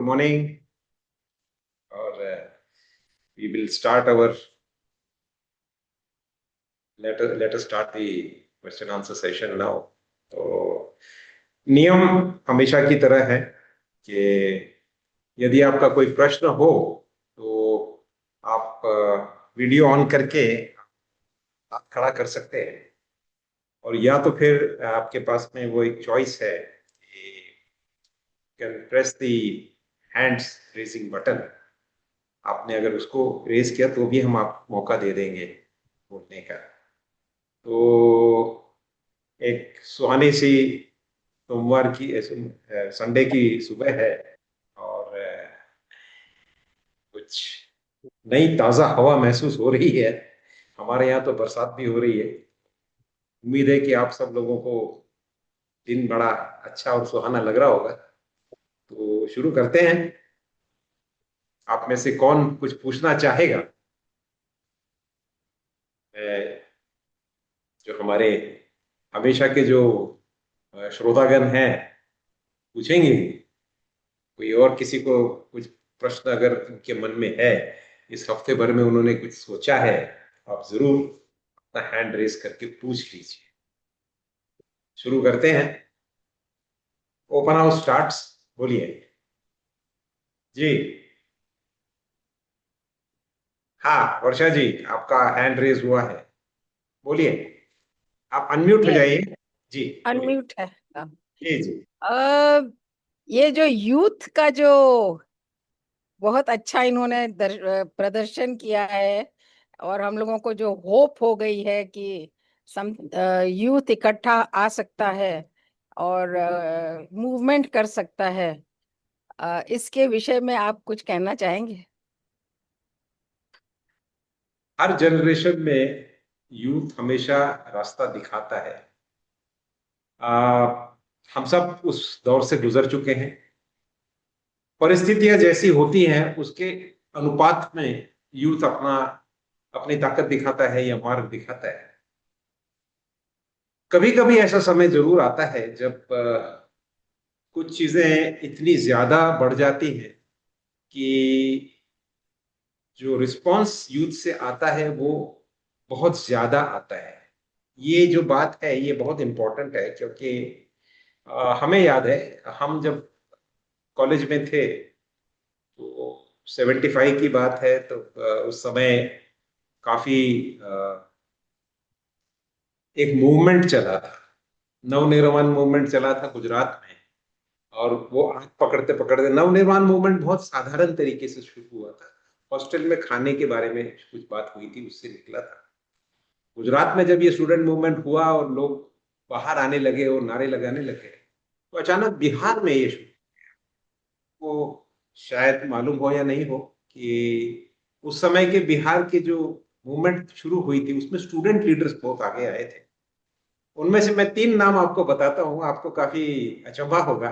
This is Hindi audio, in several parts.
good morning. और we will start our let us start the question answer session now. तो नियम हमेशा की तरह है कि यदि आपका कोई प्रश्न हो तो आप वीडियो ऑन करके हाथ खड़ा कर सकते हैं, और या तो फिर आपके पास में वो एक चॉइस है कि can press the hands raising button. आपने अगर उसको रेज किया तो भी हम आपको मौका दे देंगे बोलने का। तो एक सुहानी सी सोमवार की संडे की सुबह है, और कुछ नई ताजा हवा महसूस हो रही है। हमारे यहाँ तो बरसात भी हो रही है। उम्मीद है कि आप सब लोगों को दिन बड़ा अच्छा और सुहाना लग रहा होगा। तो शुरू करते हैं। आप में से कौन कुछ पूछना चाहेगा? जो हमारे हमेशा के जो श्रोतागण हैं पूछेंगे। कोई और किसी को कुछ प्रश्न अगर उनके मन में है, इस हफ्ते भर में उन्होंने कुछ सोचा है, आप जरूर अपना हैंड रेस करके पूछ लीजिए। शुरू करते हैं। Open house starts. बोलिए जी। हाँ वर्षा जी, आपका हैंड रेस हुआ है, बोलिए। आप अनम्यूट हो ये जाइए। जी बोलिए। अनम्यूट है। जी जी। अ, ये जो यूथ का जो बहुत अच्छा इन्होंने प्रदर्शन किया है, और हम लोगों को जो होप हो गई है कि सम यूथ इकट्ठा आ सकता है और मूवमेंट कर सकता है, इसके विषय में आप कुछ कहना चाहेंगे? हर जनरेशन में यूथ हमेशा रास्ता दिखाता है। हम सब उस दौर से गुजर चुके हैं। परिस्थितियां जैसी होती हैं उसके अनुपात में यूथ अपना अपनी ताकत दिखाता है या मार्ग दिखाता है। कभी कभी ऐसा समय जरूर आता है जब कुछ चीजें इतनी ज्यादा बढ़ जाती हैं कि जो रिस्पांस यूथ से आता है वो बहुत ज्यादा आता है। ये जो बात है ये बहुत इंपॉर्टेंट है, क्योंकि हमें याद है हम जब कॉलेज में थे तो 75 की बात है। तो उस समय काफी एक मूवमेंट चला था, नवनिर्माण मूवमेंट चला था गुजरात में। और वो आग पकड़ते पकड़ते नवनिर्माण मूवमेंट बहुत साधारण तरीके से शुरू हुआ था। हॉस्टल में खाने के बारे में कुछ बात हुई थी, उससे निकला था। गुजरात में जब ये स्टूडेंट मूवमेंट हुआ और लोग बाहर आने लगे और नारे लगाने लगे, तो अचानक बिहार में ये शुरू। को शायद मालूम हो या नहीं हो कि उस समय के बिहार के जो मूवमेंट शुरू हुई थी उसमें स्टूडेंट लीडर्स बहुत आगे आए थे। उनमें से मैं 3 नाम आपको बताता हूँ, आपको काफी अचंभा होगा।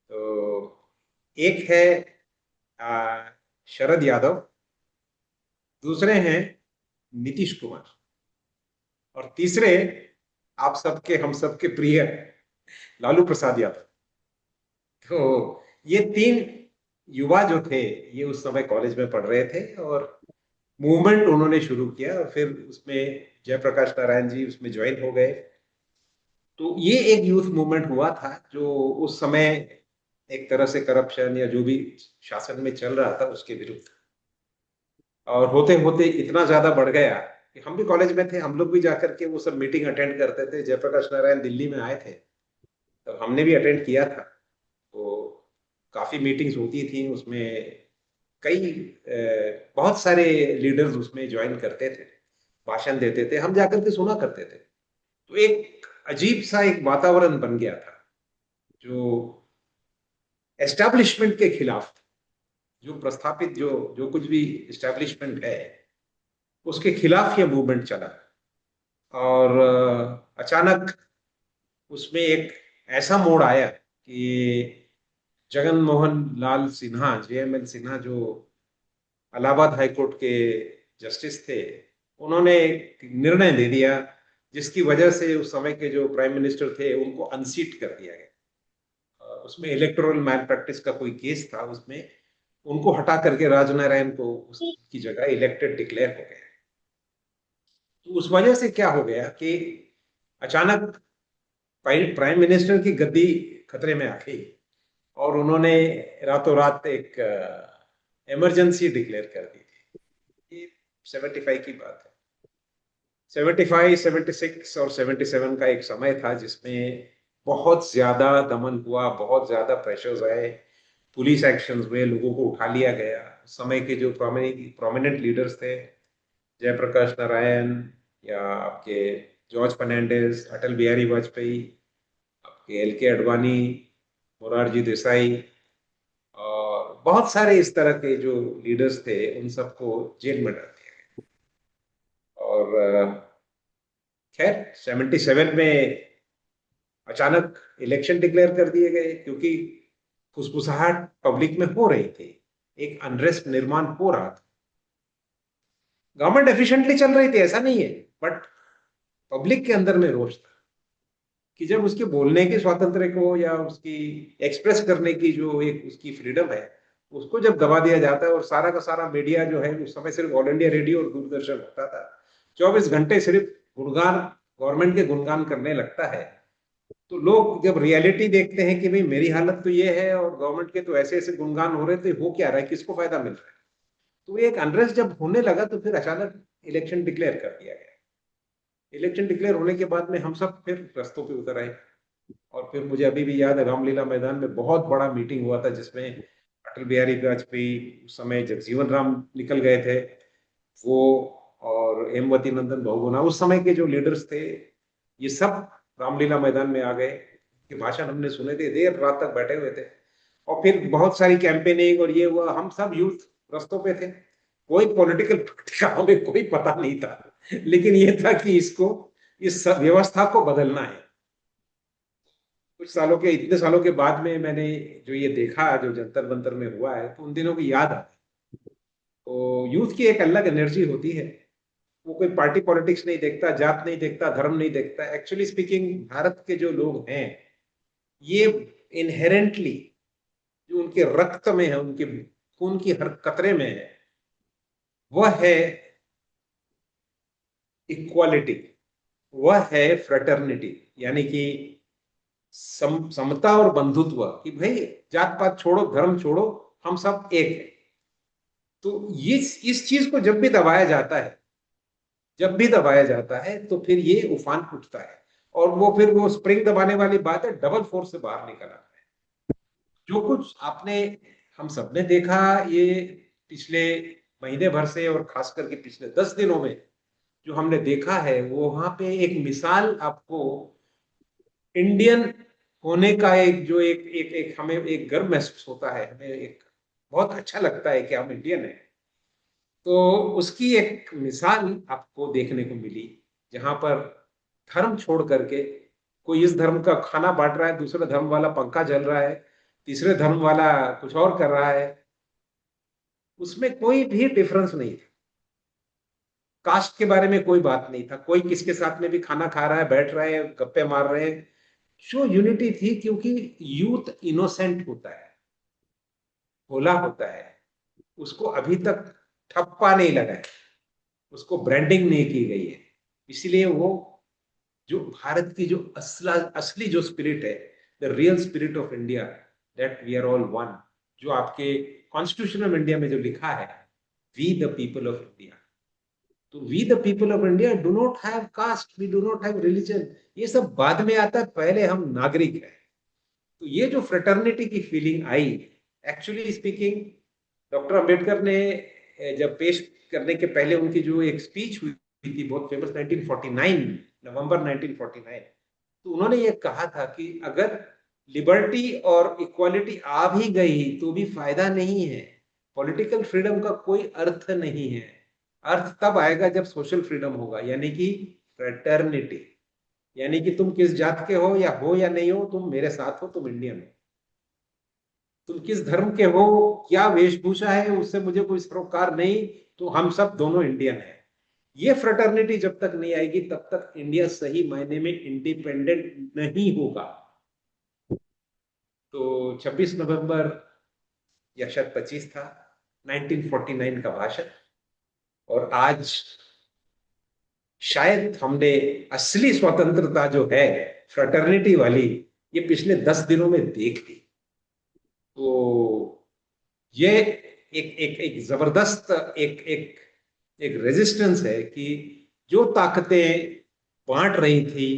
तो एक है आ, शरद यादव। दूसरे हैं नीतीश कुमार। और तीसरे आप सबके हम सबके प्रिय लालू प्रसाद यादव। तो ये 3 युवा जो थे ये उस समय कॉलेज में पढ़ रहे थे, और मूवमेंट उन्होंने शुरू किया, और फिर उसमें जयप्रकाश नारायण जी उसमें ज्वाइन हो गए। तो ये एक यूथ मूवमेंट हुआ था जो उस समय एक तरह से करप्शन या जो भी शासन में चल रहा था उसके विरुद्ध। और होते होते इतना ज्यादा बढ़ गया कि हम भी कॉलेज में थे, हम लोग भी जाकर के वो सब मीटिंग अटेंड करते थे। जयप्रकाश नारायण दिल्ली में आए थे तो हमने भी अटेंड किया था। तो काफी मीटिंग्स होती थी उसमें। कई बहुत सारे लीडर्स उसमें ज्वाइन करते थे, भाषण देते थे, हम जाकर के सुना करते थे। तो एक अजीब सा एक वातावरण बन गया था जो एस्टैब्लिशमेंट के खिलाफ था। जो प्रस्थापित जो जो कुछ भी एस्टैब्लिशमेंट है उसके खिलाफ ये मूवमेंट चला। और अचानक उसमें एक ऐसा मोड़ आया कि जगन मोहन लाल सिन्हा, जेएमएल सिन्हा, जो इलाहाबाद हाईकोर्ट के जस्टिस थे, उन्होंने एक निर्णय दे दिया जिसकी वजह से उस समय के जो प्राइम मिनिस्टर थे उनको अनसीट कर दिया गया। उसमें इलेक्टोरल मैल प्रैक्टिस का कोई केस था, उसमें उनको हटा करके राजनारायण को उसकी जगह इलेक्टेड डिक्लेयर हो गया। तो उस वजह से क्या हो गया कि अचानक प्राइम मिनिस्टर की गद्दी खतरे में आ गई और उन्होंने रातों रात एक इमरजेंसी डिक्लेयर कर दी थी। ये 75 की बात है। 75, 76 और 77 का एक समय था जिसमें बहुत ज्यादा दमन हुआ, बहुत ज्यादा प्रेशर्स आए, पुलिस एक्शंस हुए, लोगों को उठा लिया गया। उस समय के जो प्रोमिनेंट लीडर्स थे, जयप्रकाश नारायण या आपके जॉर्ज फर्नांडिस, अटल बिहारी वाजपेयी, आपके एल के अडवाणी, मोरारजी देसाई और बहुत सारे इस तरह के जो लीडर्स थे, उन सबको जेल में डाल दिया गया। और खैर 77 में अचानक इलेक्शन डिक्लेयर कर दिए गए क्योंकि फुसफुसाहट पब्लिक में हो रही थी, एक अनरेस्ट निर्माण हो रहा था। गवर्नमेंट एफिशिएंटली चल रही थी, ऐसा नहीं है, बट पब्लिक के अंदर में रोष था कि जब उसके बोलने के स्वातंत्र्य को या उसकी एक्सप्रेस करने की जो एक उसकी फ्रीडम है, उसको जब दबा दिया जाता है और सारा का सारा मीडिया जो है उस समय सिर्फ ऑल इंडिया रेडियो और दूरदर्शन होता था, 24 घंटे सिर्फ गुणगान, गवर्नमेंट के गुणगान करने लगता है, तो लोग जब रियलिटी देखते हैं कि भाई मेरी हालत तो ये है और गवर्नमेंट के तो ऐसे ऐसे गुणगान हो रहे थे, हो क्या रहा है, किसको फायदा मिल रहा है। तो एक अनरेस्ट जब होने लगा तो फिर अचानक इलेक्शन डिक्लेयर कर दिया गया। इलेक्शन डिक्लेयर होने के बाद में हम सब फिर रस्तों पे उतर आए और फिर मुझे अभी भी याद है रामलीला मैदान में बहुत बड़ा मीटिंग हुआ था जिसमें अटल बिहारी वाजपेयी, उस समय जगजीवन राम निकल गए थे वो, और हेमवती नंदन बहुगुणा, उस समय के जो लीडर्स थे, ये सब रामलीला मैदान में आ गए कि भाषण हमने सुने थे, देर रात तक बैठे हुए थे। और फिर बहुत सारी कैंपेनिंग और ये हुआ, हम सब यूथ रस्तों पे थे, कोई पॉलिटिकल पार्टी का हमें कोई पता नहीं था, लेकिन ये था कि इसको, इस व्यवस्था को बदलना है। कुछ सालों के, इतने सालों के बाद में मैंने जो ये देखा जो जंतर मंतर में हुआ है, तो उन दिनों की याद आती। तो यूथ की एक अलग एनर्जी होती है, वो कोई पार्टी पॉलिटिक्स नहीं देखता, जात नहीं देखता, धर्म नहीं देखता। एक्चुअली स्पीकिंग भारत के जो लोग हैं, ये इनहेरेंटली जो उनके रक्त में है, उनके खून की हर कतरे में है, वह है इक्वालिटी, वह है फ्रेटर्निटी, यानी कि समता और बंधुत्व, कि भाई जात पात छोड़ो, धर्म छोड़ो, हम सब एक है। तो ये इस चीज को जब भी दबाया जाता है, जब भी दबाया जाता है तो फिर ये उफान उठता है, और वो फिर वो स्प्रिंग दबाने वाली बात है, डबल फोर्स से बाहर निकल आता है। जो कुछ आपने, हम सबने देखा ये पिछले महीने भर से, और खास करके पिछले 10 दिनों में जो हमने देखा है, वो वहां पे एक मिसाल आपको इंडियन होने का, एक जो एक हमें एक गर्व महसूस होता है, हमें एक बहुत अच्छा लगता है कि हम इंडियन है। तो उसकी एक मिसाल आपको देखने को मिली, जहां पर धर्म छोड़ करके कोई इस धर्म का खाना बांट रहा है, दूसरे धर्म वाला पंखा जल रहा है, तीसरे धर्म वाला कुछ और कर रहा है, उसमें कोई भी डिफरेंस नहीं था। कास्ट के बारे में कोई बात नहीं था, कोई किसके साथ में भी खाना खा रहा है, बैठ रहा है, गप्पे मार रहे हैं। जो यूनिटी थी, क्योंकि यूथ इनोसेंट होता है, भोला होता है, उसको अभी तक ठप्पा नहीं लगा है, उसको ब्रांडिंग नहीं की गई है, इसलिए वो जो भारत की जो असली जो स्पिरिट है, the real spirit of India, that we are all one, जो आपके कॉन्स्टिट्यूशन ऑफ इंडिया में जो लिखा है, we the people of India. तो we the people of India do not have caste, we do not have religion, ये सब बाद में आता है, पहले हम नागरिक हैं। तो ये जो फ्रेटर्निटी की फीलिंग आई, एक्चुअली स्पीकिंग, डॉक्टर अंबेडकर ने जब पेश करने के पहले उनकी जो एक स्पीच हुई थी बहुत फेमस 1949, नवंबर 1949, तो उन्होंने ये कहा था कि अगर लिबर्टी और इक्वालिटी आ भी गई तो भी फायदा नहीं है, पॉलिटिकल फ्रीडम का कोई अर्थ नहीं है। अर्थ तब आएगा जब सोशल फ्रीडम होगा, यानी कि फ्रेटर्निटी, यानी कि तुम किस जात के हो या नहीं हो, तुम मेरे साथ हो, तुम इंडियन हो। तुम किस धर्म के हो, क्या वेशभूषा है, उससे मुझे कोई सरोकार नहीं, तो हम सब दोनों इंडियन हैं। ये फ्रेटर्निटी जब तक नहीं आएगी तब तक इंडिया सही मायने में इंडिपेंडेंट नहीं होगा। तो 26 नवंबर या शायद 25 था, 1949 का भाषण। और आज शायद हमने असली स्वतंत्रता जो है फ्रेटर्निटी वाली, ये पिछले 10 दिनों में देख ली। तो ये एक एक एक जबरदस्त एक एक एक रेजिस्टेंस है कि जो ताकतें बांट रही थी,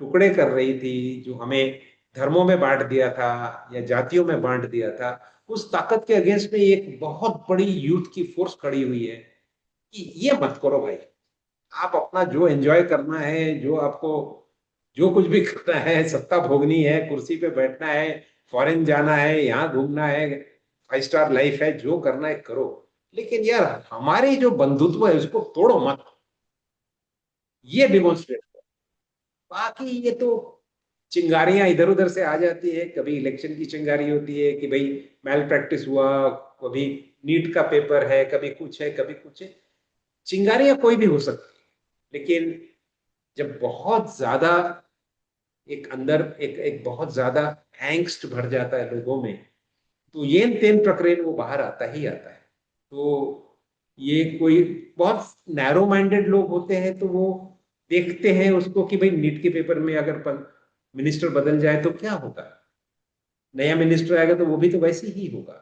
टुकड़े कर रही थी, जो हमें धर्मों में बांट दिया था या जातियों में बांट दिया था, उस ताकत के अगेंस्ट में एक बहुत बड़ी यूथ की फोर्स खड़ी हुई है कि ये मत करो भाई। आप अपना जो एंजॉय करना है, जो आपको जो कुछ भी करना है, सत्ता भोगनी है, कुर्सी पे बैठना है, फॉरेन जाना है, यहाँ घूमना है, 5 स्टार लाइफ है, जो करना है करो, लेकिन यार हमारी जो बंधुत्व है उसको तोड़ो मत। ये डिमोन्स्ट्रेट। बाकी ये तो चिंगारियां इधर उधर से आ जाती है, कभी इलेक्शन की चिंगारी होती है कि भाई मैल प्रैक्टिस हुआ, कभी नीट का पेपर है, कभी कुछ है, कभी कुछ है। चिंगारियां कोई भी हो सकती है, लेकिन जब बहुत ज्यादा एक अंदर एक एक बहुत ज्यादा एंग्स्ट भर जाता है लोगों में, तो ये तेन प्रकरण वो बाहर आता ही आता है। तो ये कोई बहुत नैरो माइंडेड लोग होते हैं तो वो देखते हैं उसको कि भाई नीट के पेपर में अगर मिनिस्टर बदल जाए तो क्या होगा, नया मिनिस्टर आएगा तो वो भी तो वैसे ही होगा,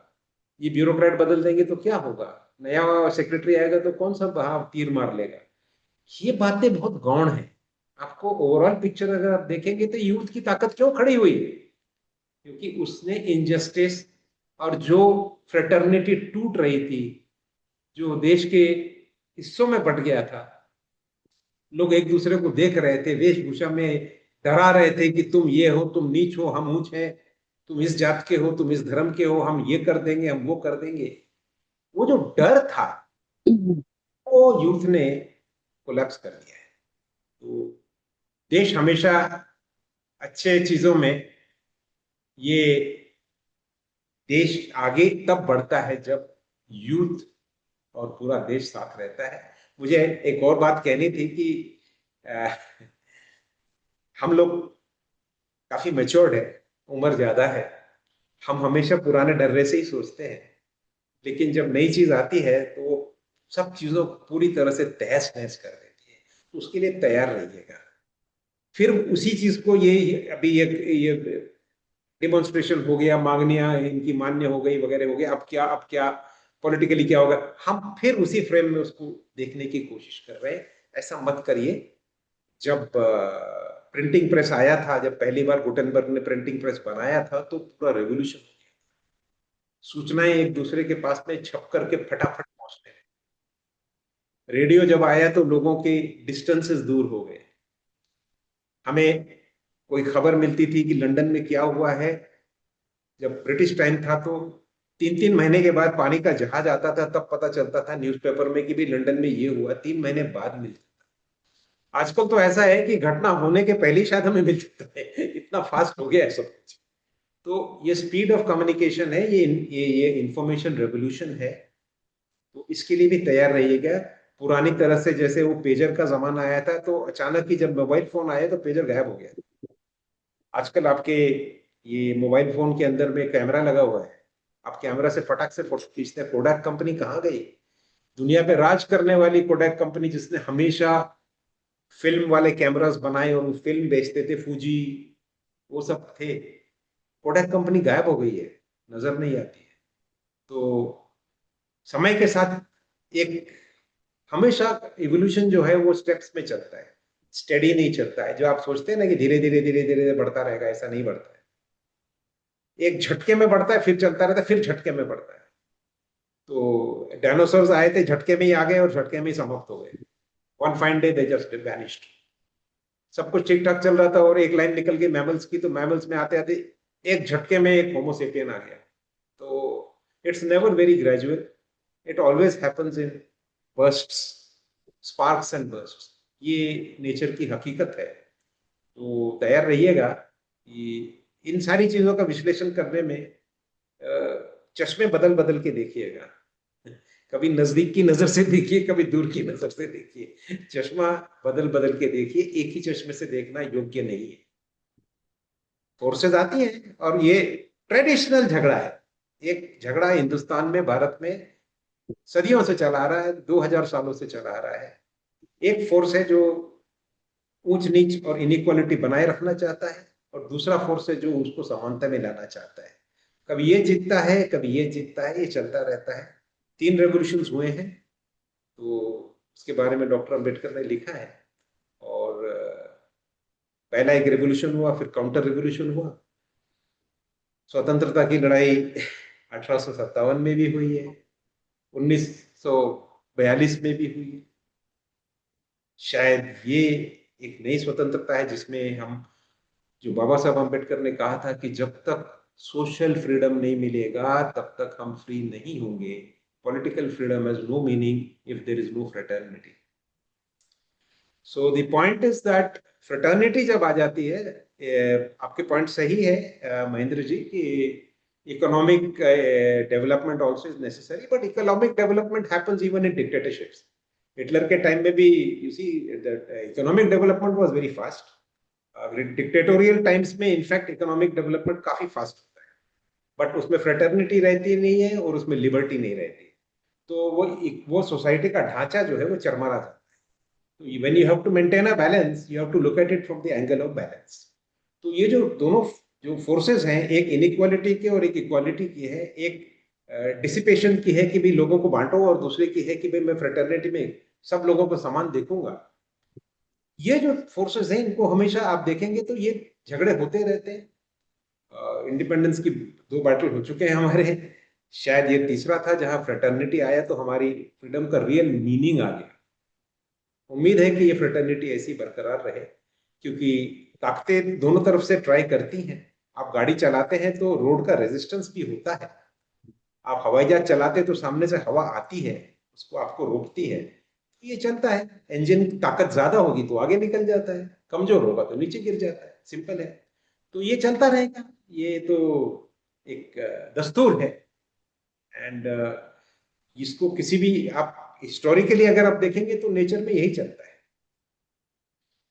ये ब्यूरोक्रेट बदल देंगे तो क्या होगा, नया सेक्रेटरी आएगा तो कौन सा वहां तीर मार लेगा। ये बातें बहुत गौण है। आपको ओवरऑल पिक्चर अगर आप देखेंगे तो यूथ की ताकत क्यों खड़ी हुई है, क्योंकि उसने इनजस्टिस और जो फ्रेटर्निटी टूट रही थी, जो देश के हिस्सों में बट गया था, लोग एक दूसरे को देख रहे थे, वेशभूषा में डरा रहे थे कि तुम ये हो, तुम नीच हो, हम ऊंच हैं, तुम इस जात के हो, तुम इस धर्म के हो, हम ये कर देंगे, हम वो कर देंगे। वो जो डर था वो यूथ ने कोलैप्स कर दिया है। तो देश हमेशा अच्छे चीजों में, ये देश आगे तब बढ़ता है जब यूथ और पूरा देश साथ रहता है। मुझे एक और बात कहनी थी कि अ, हम लोग काफी मेच्योर्ड है, उम्र ज्यादा है, हम हमेशा पुराने डर्रे से ही सोचते हैं, लेकिन जब नई चीज आती है तो वो सब चीजों को पूरी तरह से तहस नहस कर देती है। तो उसके लिए तैयार रहिएगा। फिर उसी चीज को ये अभी ये डिमॉन्स्ट्रेशन हो गया, मांगनियां इनकी मान्य हो गई वगैरह हो गया, अब क्या पॉलिटिकली क्या होगा, हम फिर उसी फ्रेम में उसको देखने की कोशिश कर रहे हैं। ऐसा मत करिए। जब प्रिंटिंग प्रेस आया था, जब पहली बार गुटेनबर्ग ने प्रिंटिंग प्रेस बनाया था तो पूरा रेवोल्यूशन हो गया, सूचनाएं एक दूसरे के पास में छप करके फटाफट पहुंचने लगी। रेडियो जब आया तो लोगों के डिस्टेंसेस दूर हो गए। हमें कोई खबर मिलती थी कि लंदन में क्या हुआ है, जब ब्रिटिश टाइम था तो 3 3 महीने के बाद पानी का जहाज आता था, तब पता चलता था न्यूज़पेपर में कि भी लंदन में ये हुआ, 3 महीने बाद मिलता। आजकल तो ऐसा है कि घटना होने के पहले ही शायद हमें मिल जाता है, इतना फास्ट हो गया है सब कुछ। तो ये स्पीड ऑफ कम्युनिकेशन है, ये इंफॉर्मेशन रेवोल्यूशन है। तो इसके लिए भी तैयार रहिएगा। पुरानी तरह से जैसे वो पेजर का जमाना आया था, तो अचानक ही जब मोबाइल फोन आया तो पेजर गायब हो गया। आजकल आपके ये मोबाइल फोन के अंदर में कैमरा लगा हुआ है, आप कैमरा से फटाक से फोटो खींचते हैं। कोडैक कंपनी कहाँ गई? दुनिया पे राज करने वाली कोडैक कंपनी, जिसने हमेशा फिल्म वाले कैमरास बनाए और फिल्म बेचते थे, फूजी वो सब थे, कोडैक कंपनी गायब हो गई है, नजर नहीं आती है। तो समय के साथ एक हमेशा इवोल्यूशन जो है वो स्टेप्स में चलता है, स्टेडी नहीं चलता है। जो आप सोचते हैं ना कि धीरे धीरे धीरे धीरे बढ़ता रहेगा, ऐसा नहीं बढ़ता है। एक झटके में बढ़ता है, फिर चलता रहता है, फिर झटके में बढ़ता है। तो डायनासोर्स आए थे, झटके में ही आ गए और झटके में ही समाप्त हो गए। One fine day they just vanished. सब कुछ ठीक ठाक चल रहा था और एक लाइन निकल गई मैमल्स की, तो मैमल्स में आते आते एक झटके में एक होमोसेपियन आ गया। तो it's never very gradual, it always happens in bursts, sparks and bursts. ये नेचर की हकीकत है। तो तैयार रहिएगा कि इन सारी चीजों का विश्लेषण करने में चश्मे बदल बदल के देखिएगा। कभी नजदीक की नजर से देखिए, कभी दूर की नजर से देखिए। चश्मा बदल बदल के देखिए, एक ही चश्मे से देखना योग्य नहीं है। फोर्सेज आती हैं और ये ट्रेडिशनल झगड़ा है, एक झगड़ा हिंदुस्तान में, भारत में सदियों से चला आ रहा है, 2000 सालों से चला आ रहा है। एक फोर्स है जो ऊंच नीच और इनइक्वालिटी बनाए रखना चाहता है, और दूसरा फोर्स है जो उसको समानता में लाना चाहता है। कभी ये जीतता है, कभी ये जीतता है, ये चलता रहता है। 3 रेवोल्यूशन हुए हैं, तो उसके बारे में डॉक्टर अंबेडकर ने लिखा है। और पहला एक रेवोल्यूशन हुआ, फिर काउंटर रेवोल्यूशन हुआ। स्वतंत्रता की लड़ाई 1857 में भी हुई है, 1942 में भी हुई है। शायद ये एक नई स्वतंत्रता है जिसमें हम, जो बाबा साहब अम्बेडकर ने कहा था कि जब तक सोशल फ्रीडम नहीं मिलेगा तब तक हम फ्री नहीं होंगे। Political freedom has no meaning if there is no fraternity. So the point is that fraternity जब आ जाती है, आपके पॉइंट सही है महेंद्र जी, कि economic development also is necessary, but economic development happens even in dictatorships. Hitler के टाइम में भी you see economic development was very fast. Dictatorial times में इनफैक्ट इकोनॉमिक डेवलपमेंट काफी फास्ट होता है, बट उसमें फ्रेटर्निटी रहती नहीं है और उसमें लिबर्टी नहीं रहती। तो वो सोसाइटी का ढांचा जो है वो चरमरा जाता है। तो when you have to maintain a balance, you have to look at it from the angle of balance. तो ये जो दोनों जो फोर्सेस हैं, एक इनइक्वालिटी के और एक इक्वालिटी की है, एक डिसिपेशन की है कि भी लोगों को बांटो, और दूसरे की है कि भाई मैं फ्रेटर्निटी में सब लोगों को समान देखूंगा। ये जो फोर्सेस हैं इनको हमेशा आप देखेंगे तो ये झगड़े होते रहते हैं। इंडिपेंडेंस की 2 बैटल हो चुके हैं हमारे, शायद ये तीसरा था जहां फ्रेटर्निटी आया तो हमारी फ्रीडम का रियल मीनिंग आ गया। उम्मीद है कि ये फ्रेटर्निटी ऐसी बरकरार रहे, क्योंकि ताकतें दोनों तरफ से ट्राई करती हैं। आप गाड़ी चलाते हैं तो रोड का रेजिस्टेंस भी होता है। आप हवाई जहाज चलाते तो सामने से हवा आती है, उसको आपको रोकती है, ये चलता है। इंजन की ताकत ज्यादा होगी तो आगे निकल जाता है, कमजोर होगा तो नीचे गिर जाता है, सिंपल है। तो ये चलता रहेगा, ये तो एक दस्तूर है। एंड इसको किसी भी आप हिस्टोरिकली अगर आप देखेंगे तो नेचर में यही चलता है।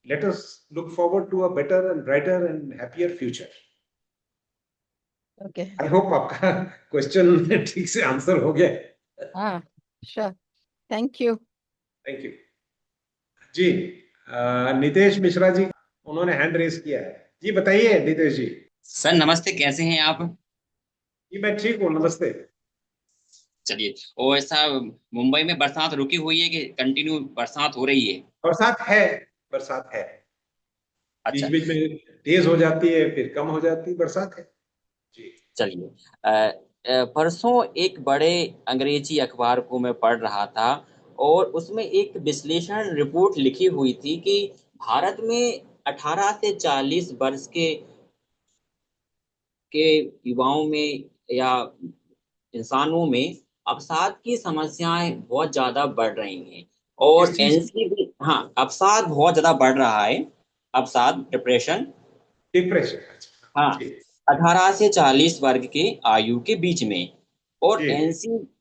Let us look forward to a better and brighter and happier future. Okay. I hope आपका क्वेश्चन ठीक से आंसर हो गया। हाँ, sure. Thank you. Thank you जी। नितेश मिश्रा जी, उन्होंने हैंड रेस किया है। जी बताइए नितेश जी। सर नमस्ते, कैसे हैं आप? जी मैं ठीक हूँ, नमस्ते। चलिए। और ऐसा, मुंबई में बरसात रुकी हुई है कि कंटिन्यू बरसात हो रही है? बरसात है, बरसात है। बीच अच्छा। बीच में तेज हो जाती है, फिर कम हो जाती है, बरसात है जी। चलिए। परसों एक बड़े अंग्रेजी अखबार को मैं पढ़ रहा था, और उसमें एक विश्लेषण रिपोर्ट लिखी हुई थी कि भारत में 18 से 40 वर्ष के युवाओं में या इंसानों में अवसाद की समस्याएं बहुत ज्यादा बढ़ रही हैं। किस और चीज की? एनसीबी, हाँ, अवसाद बहुत ज्यादा बढ़ रहा है। अवसाद, डिप्रेशन। डिप्रेशन, हाँ, जी। 18 से 40 वर्ग के आयु के बीच में। और जी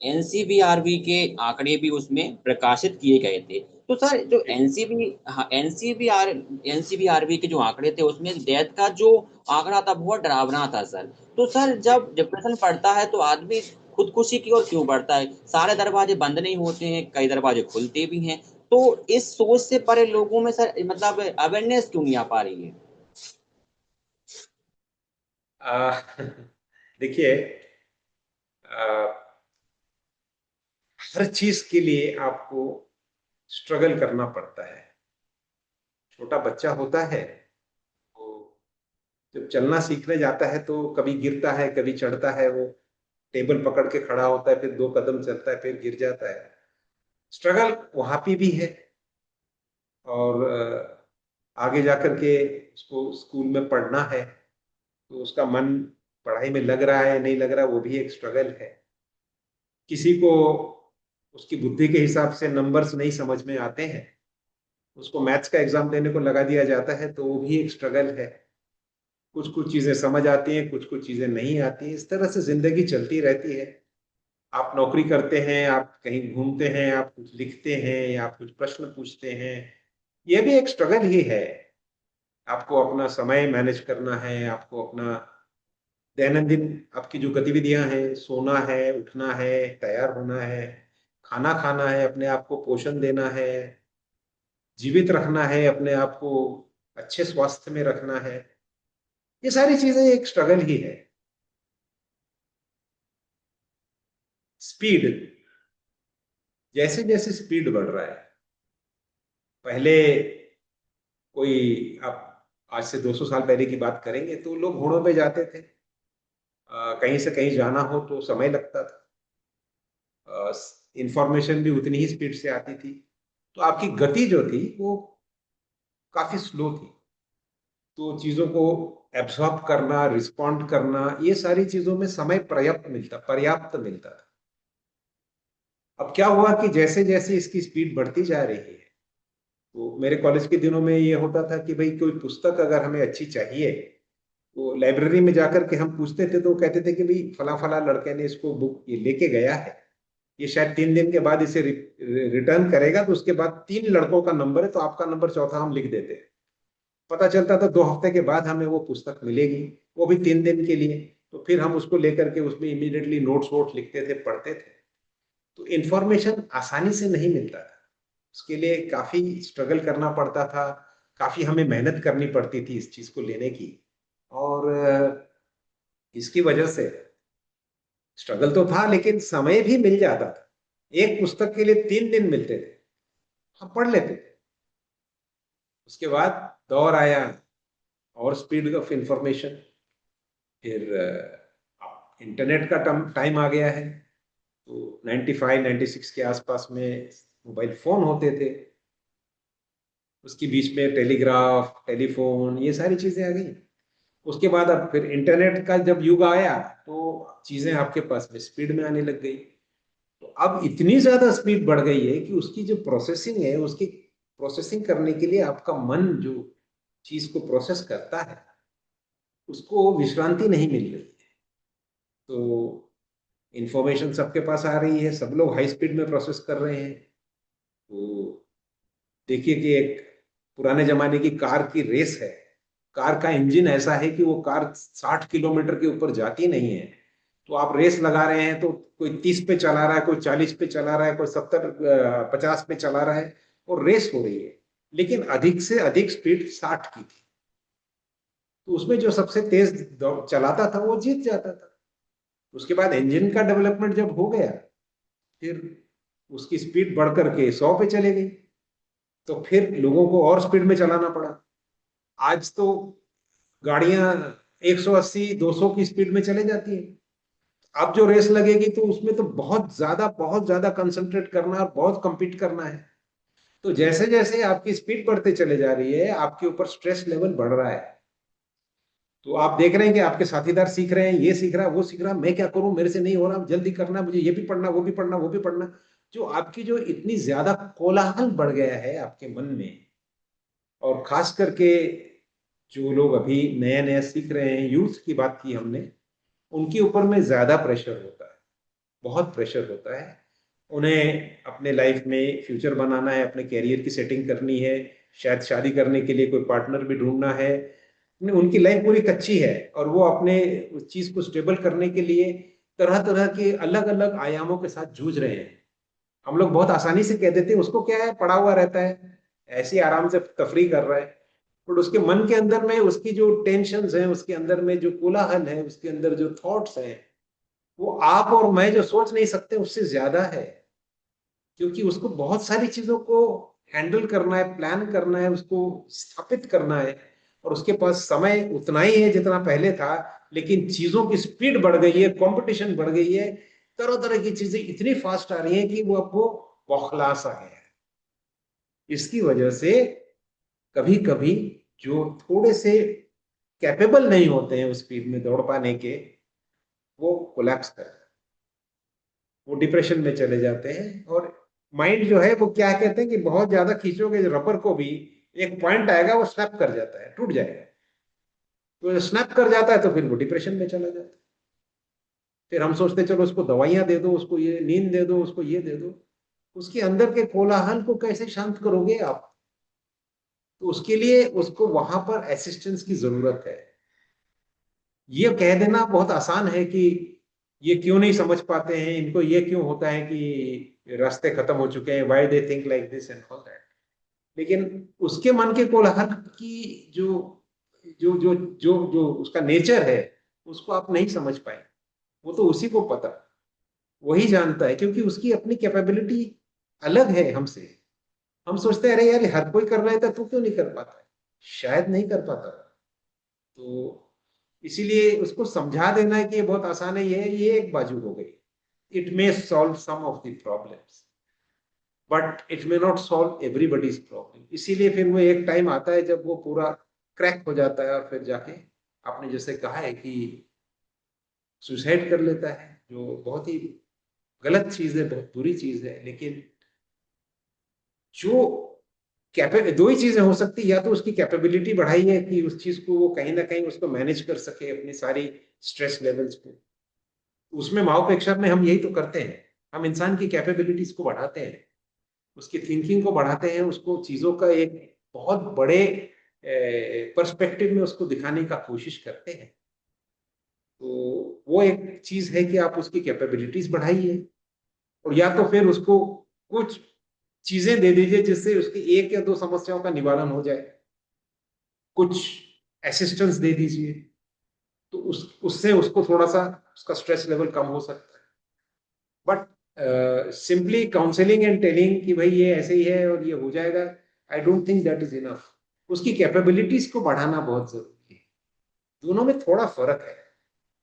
एनसीबीआरबी के आंकड़े भी उसमें प्रकाशित किए गए थे। तो सर, जो जी। एनसीबीआरबी के जो आंकड़े थे उसमें डेथ का जो आंकड़ा था बहुत डरावना था सर। तो सर, जब डिप्रेशन पड़ता है तो आदमी खुदकुशी की ओर क्यों बढ़ता है? सारे दरवाजे बंद नहीं होते हैं, कई दरवाजे खुलते भी हैं। तो इस सोच से परे लोगों में सर, मतलब अवेयरनेस क्यों नहीं आ पा रही है? आ, देखिए, हर चीज के लिए आपको स्ट्रगल करना पड़ता है। छोटा बच्चा होता है, वो जब चलना सीखने जाता है तो कभी गिरता है, कभी चढ़ता है, वो टेबल पकड़ के खड़ा होता है, फिर 2 कदम चलता है, फिर गिर जाता है। स्ट्रगल वहां पे भी है। और आगे जाकर के उसको स्कूल में पढ़ना है, तो उसका मन पढ़ाई में लग रहा है नहीं लग रहा, वो भी एक स्ट्रगल है। किसी को उसकी बुद्धि के हिसाब से नंबर्स नहीं समझ में आते हैं, उसको मैथ्स का एग्जाम देने को लगा दिया जाता है, तो वो भी एक स्ट्रगल है। कुछ कुछ चीजें समझ आती हैं, कुछ कुछ चीजें नहीं आती। इस तरह से जिंदगी चलती रहती है। आप नौकरी करते हैं, आप कहीं घूमते हैं, आप कुछ लिखते हैं, या आप कुछ प्रश्न पूछते हैं, ये भी एक स्ट्रगल ही है। आपको अपना समय मैनेज करना है, आपको अपना दैनंदिन आपकी जो गतिविधियां हैं, सोना है, उठना है, तैयार होना है, खाना खाना है, अपने आप को पोषण देना है, जीवित रखना है, अपने आप को अच्छे स्वास्थ्य में रखना है, ये सारी चीजें एक स्ट्रगल ही है। स्पीड, जैसे जैसे स्पीड बढ़ रहा है, पहले कोई आप आज से 200 साल पहले की बात करेंगे तो लोग घोड़ों पे जाते थे। कहीं से कहीं जाना हो तो समय लगता था, इंफॉर्मेशन भी उतनी ही स्पीड से आती थी, तो आपकी गति जो थी वो काफी स्लो थी। तो चीजों को एब्सॉर्ब करना, रिस्पॉन्ड करना, ये सारी चीजों में समय पर्याप्त मिलता था। अब क्या हुआ कि जैसे जैसे इसकी स्पीड बढ़ती जा रही है, तो मेरे कॉलेज के दिनों में ये होता था कि भाई कोई पुस्तक अगर हमें अच्छी चाहिए तो लाइब्रेरी में जाकर के हम पूछते थे, तो वो कहते थे कि भाई फला फला लड़के ने इसको बुक ये लेके गया है, ये शायद 3 दिन के बाद इसे रिटर्न करेगा, तो उसके बाद 3 लड़कों का नंबर है, तो आपका नंबर चौथा हम लिख देते हैं। पता चलता था 2 हफ्ते के बाद हमें वो पुस्तक मिलेगी, वो भी 3 दिन के लिए। तो फिर हम उसको लेकर के उसमें इमीडिएटली नोट्स वोट्स लिखते थे, पढ़ते थे। तो इंफॉर्मेशन आसानी से नहीं मिलता था, उसके लिए काफी स्ट्रगल करना पड़ता था, काफी हमें मेहनत करनी पड़ती थी इस चीज को लेने की। और इसकी वजह से स्ट्रगल तो था, लेकिन समय भी मिल जाता था। एक पुस्तक के लिए 3 दिन मिलते थे, हम पढ़ लेते थे। उसके बाद दौर आया और स्पीड ऑफ इंफॉर्मेशन, फिर इंटरनेट का टाइम आ गया है। तो 95 96 के आसपास में मोबाइल फोन होते थे, उसके बीच में टेलीग्राफ, टेलीफोन, ये सारी चीजें आ गई। उसके बाद अब फिर इंटरनेट का जब युग आया तो चीजें आपके पास में स्पीड में आने लग गई। तो अब इतनी ज्यादा स्पीड बढ़ गई है कि उसकी जो प्रोसेसिंग है, उसकी प्रोसेसिंग करने के लिए आपका मन जो चीज को प्रोसेस करता है, उसको विश्रांति नहीं मिल रही है। तो इंफॉर्मेशन सबके पास आ रही है, सब लोग हाई स्पीड में प्रोसेस कर रहे हैं। तो देखिए कि एक पुराने जमाने की कार की रेस है, कार का इंजन ऐसा है कि वो कार 60 किलोमीटर के ऊपर जाती नहीं है। तो आप रेस लगा रहे हैं तो कोई 30 पे चला रहा है, कोई 40 पे चला रहा है, कोई 70 50 पे चला रहा है, और रेस हो रही है, लेकिन अधिक से अधिक स्पीड 60 की थी। तो उसमें जो सबसे तेज चलाता था वो जीत जाता था। उसके बाद इंजन का डेवलपमेंट जब हो गया, फिर उसकी स्पीड बढ़ करके 100 पे चले गई, तो फिर लोगों को और स्पीड में चलाना पड़ा। आज तो गाड़ियां 180 200 की स्पीड में चले जाती है। अब जो रेस लगेगी तो उसमें तो बहुत ज्यादा कंसंट्रेट करना और बहुत compete करना है। तो जैसे जैसे आपकी स्पीड बढ़ते चले जा रही है, आपके ऊपर स्ट्रेस लेवल बढ़ रहा है। तो आप देख रहे हैं कि आपके साथीदार सीख रहे हैं, ये सीख रहा है, वो सीख रहा है, मैं क्या करूं, मेरे से नहीं हो रहा, जल्दी करना, मुझे ये भी पढ़ना, वो भी पढ़ना, वो भी पढ़ना। जो आपकी जो इतनी ज्यादा कोलाहल बढ़ गया है आपके मन में, और खास करके जो लोग अभी नया नया सीख रहे हैं, यूथ की बात की हमने, उनके ऊपर में ज्यादा प्रेशर होता है, बहुत प्रेशर होता है। उन्हें अपने लाइफ में फ्यूचर बनाना है, अपने कैरियर की सेटिंग करनी है, शायद शादी करने के लिए कोई पार्टनर भी ढूंढना है। उनकी लाइफ पूरी कच्ची है, और वो अपने उस चीज को स्टेबल करने के लिए तरह तरह के अलग अलग आयामों के साथ जूझ रहे हैं। हम लोग बहुत आसानी से कह देते हैं उसको क्या है, पड़ा हुआ रहता है, ऐसे आराम से तफरीह कर रहा है। बट उसके मन के अंदर में उसकी जो टेंशन है, उसके अंदर में जो कोलाहल है, उसके अंदर जो थॉट्स हैं, वो आप और मैं जो सोच नहीं सकते उससे ज्यादा है। क्योंकि उसको बहुत सारी चीजों को हैंडल करना है, प्लान करना है, उसको स्थापित करना है, और उसके पास समय उतना ही है जितना पहले था। लेकिन चीजों की स्पीड बढ़ गई है, कंपटीशन बढ़ गई है, तरह तरह की चीजें इतनी फास्ट आ रही हैं कि वो अब वो बौखला सा है। इसकी वजह से कभी कभी जो थोड़े से कैपेबल नहीं होते हैं उस स्पीड में दौड़ पाने के, वो कोलैप्स कर, वो डिप्रेशन में चले जाते हैं। और माइंड जो है वो क्या कहते हैं कि बहुत ज्यादा खींचोगे रबर को भी, एक पॉइंट आएगा वो स्नैप कर जाता है, टूट जाएगा। तो स्नैप कर जाता है तो फिर वो डिप्रेशन में चला जाता है। फिर हम सोचते चलो उसको दवाइयां दे दो, उसको ये नींद दे दो, उसको ये दे दो। उसके अंदर के कोलाहल को कैसे शांत करोगे आप? तो उसके लिए उसको वहां पर असिस्टेंस की जरूरत है। ये कह देना बहुत आसान है कि ये क्यों नहीं समझ पाते हैं, इनको ये क्यों होता है कि रास्ते खत्म हो चुके हैं, why they think like this and all that. लेकिन उसके मन के कोलाहल की जो जो जो जो जो उसका नेचर है, उसको आप नहीं समझ पाए। वो तो उसी को पता, वही जानता है, क्योंकि उसकी अपनी कैपेबिलिटी अलग है हमसे। हम सोचते हैं अरे यार हर कोई कर रहा है तो तू क्यों नहीं कर पाता है, शायद नहीं कर पाता। तो इसीलिए उसको समझा देना है कि ये बहुत आसान है, ये एक बाजू हो गई। It may solve some of the problems, but it may not solve everybody's problem. इसीलिए फिर वो एक टाइम आता है जब वो पूरा क्रैक हो जाता है, और फिर जाके आपने जैसे कहा है कि सुसाइड कर लेता है, जो बहुत ही गलत चीज है, बहुत बुरी चीज है। लेकिन जो दो ही चीजें हो सकती है, या तो उसकी कैपेबिलिटी बढ़ाई है कि उस चीज को वो कहीं ना कहीं उसको मैनेज कर सके, अपनी सारी स्ट्रेस लेवल्स को। उसमें माओपेक्षा में हम यही तो करते हैं, हम इंसान की कैपेबिलिटीज को बढ़ाते हैं, उसकी थिंकिंग को बढ़ाते हैं, उसको चीजों का एक बहुत बड़े पर्सपेक्टिव में उसको दिखाने का कोशिश करते हैं। तो वो एक चीज है कि आप उसकी कैपेबिलिटीज बढ़ाइए, और या तो फिर उसको कुछ चीजें दे दीजिए जिससे उसकी एक या दो समस्याओं का निवारण हो जाए, कुछ असिस्टेंस दे दीजिए, तो उससे उसको थोड़ा सा उसका स्ट्रेस लेवल कम हो सकता है। But simply counselling and telling कि भाई ये ऐसे ही है और ये हो जाएगा, I don't think that is enough. उसकी कैपेबिलिटीज को बढ़ाना बहुत जरूरी है। दोनों में थोड़ा फर्क है।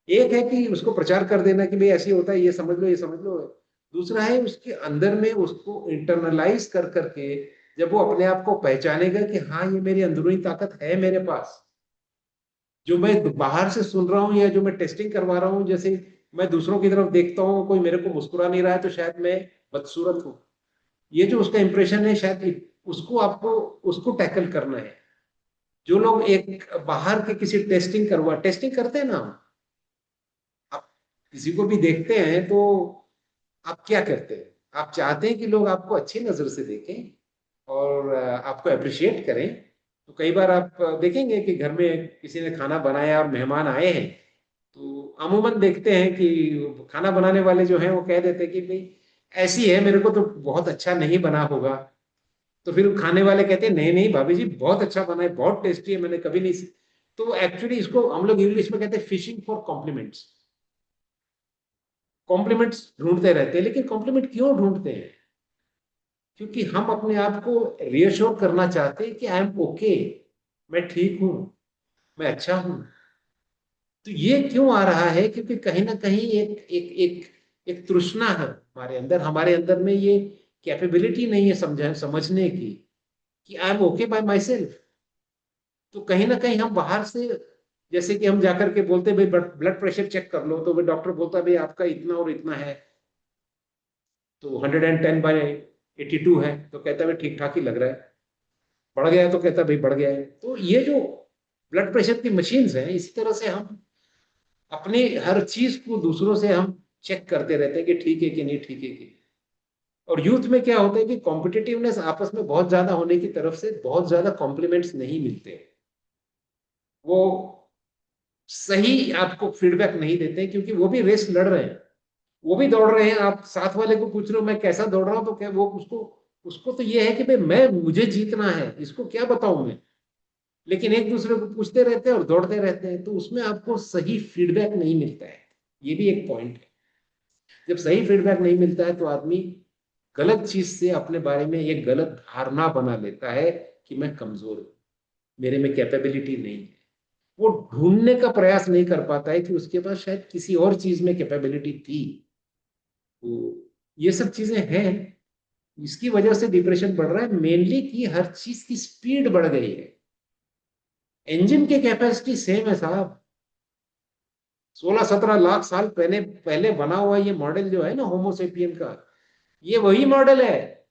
एक है कि उसको प्रचार कर देना कि भाई ऐसे होता है, ये समझ लो, ये समझ लो। दूसरा है उसके अंदर में उसको इंटरनलाइज कर करके, जब वो अपने आप को पहचानेगा कि हाँ ये मेरी अंदरूनी ताकत है मेरे पास, जो मैं बाहर से सुन रहा हूँ या जो मैं टेस्टिंग करवा रहा हूँ, जैसे मैं दूसरों की तरफ देखता हूँ, कोई मेरे को मुस्कुरा नहीं रहा है तो शायद मैं बदसूरत हूँ, ये जो उसका इंप्रेशन है शायद, उसको आपको उसको टैकल करना है। जो लोग एक बाहर के किसी टेस्टिंग करते हैं ना, आप किसी को भी देखते हैं तो आप क्या करते हैं, आप चाहते हैं कि लोग आपको अच्छी नजर से देखें और आपको अप्रिशिएट करें। तो कई बार आप देखेंगे कि घर में किसी ने खाना बनाया और मेहमान आए हैं, तो अमूमन देखते हैं कि खाना बनाने वाले जो हैं वो कह देते हैं कि भाई ऐसी है, मेरे को तो बहुत अच्छा नहीं बना होगा। तो फिर खाने वाले कहते हैं नहीं नहीं भाभी जी बहुत अच्छा बना है, बहुत टेस्टी है, मैंने कभी नहीं तो एक्चुअली इसको हम लोग इंग्लिश में कहते हैं फिशिंग फॉर कॉम्प्लीमेंट्स। कॉम्प्लीमेंट्स ढूंढते रहते हैं, लेकिन कॉम्प्लीमेंट क्यों ढूंढते हैं? क्योंकि हम अपने आप को रियश्योर करना चाहते हैं कि आई एम ओके, मैं ठीक हूं, मैं अच्छा हूं। तो ये क्यों आ रहा है? क्योंकि कहीं ना कहीं एक एक एक एक तृष्णा है हमारे अंदर में, ये कैपेबिलिटी नहीं है समझने की कि I am okay bye my self. तो कहीं ना कहीं हम बाहर से, जैसे कि हम जाकर के बोलते हैं भाई ब्लड प्रेशर चेक कर लो, तो भाई डॉक्टर बोलता है भाई आपका इतना और इतना है, तो 110/82 है, तो कहता है भाई ठीक ठाक ही लग रहा है। बढ़ गया है तो कहता है भाई बढ़ गया है। तो ये जो ब्लड प्रेशर की मशीन्स हैं, इसी तरह से हम अपनी हर चीज को दूसरों से हम चेक करते रहते हैं कि ठीक है कि नहीं, ठीक है कि। और यूथ में क्या होता है कि कॉम्पिटिटिवनेस आपस में बहुत ज्यादा होने की तरफ से बहुत ज्यादा कॉम्प्लीमेंट्स नहीं मिलते, वो सही आपको फीडबैक नहीं देते, क्योंकि वो भी रेस लड़ रहे हैं, वो भी दौड़ रहे हैं। आप साथ वाले को पूछ रहे हो मैं कैसा दौड़ रहा हूं, तो क्या वो उसको उसको तो ये है कि भाई मैं मुझे जीतना है, इसको क्या बताऊं मैं। लेकिन एक दूसरे को पूछते रहते हैं और दौड़ते रहते हैं, तो उसमें आपको सही फीडबैक नहीं मिलता है। ये भी एक पॉइंट है। जब सही फीडबैक नहीं मिलता है तो आदमी गलत चीज से अपने बारे में एक गलत धारणा बना लेता है कि मैं कमजोर हूं, मेरे में कैपेबिलिटी नहीं है। वो ढूंढने का प्रयास नहीं कर पाता है कि उसके पास शायद किसी और चीज में कैपेबिलिटी थी। तो ये सब चीजें हैं, इसकी वजह से डिप्रेशन बढ़ रहा है मेनली, कि हर चीज की स्पीड बढ़ गई है। इंजन की कैपेसिटी सेम है साहब। 16-17 लाख साल पहले पहले बना हुआ ये मॉडल जो है ना होमोसेपियन का, ये वही मॉडल है,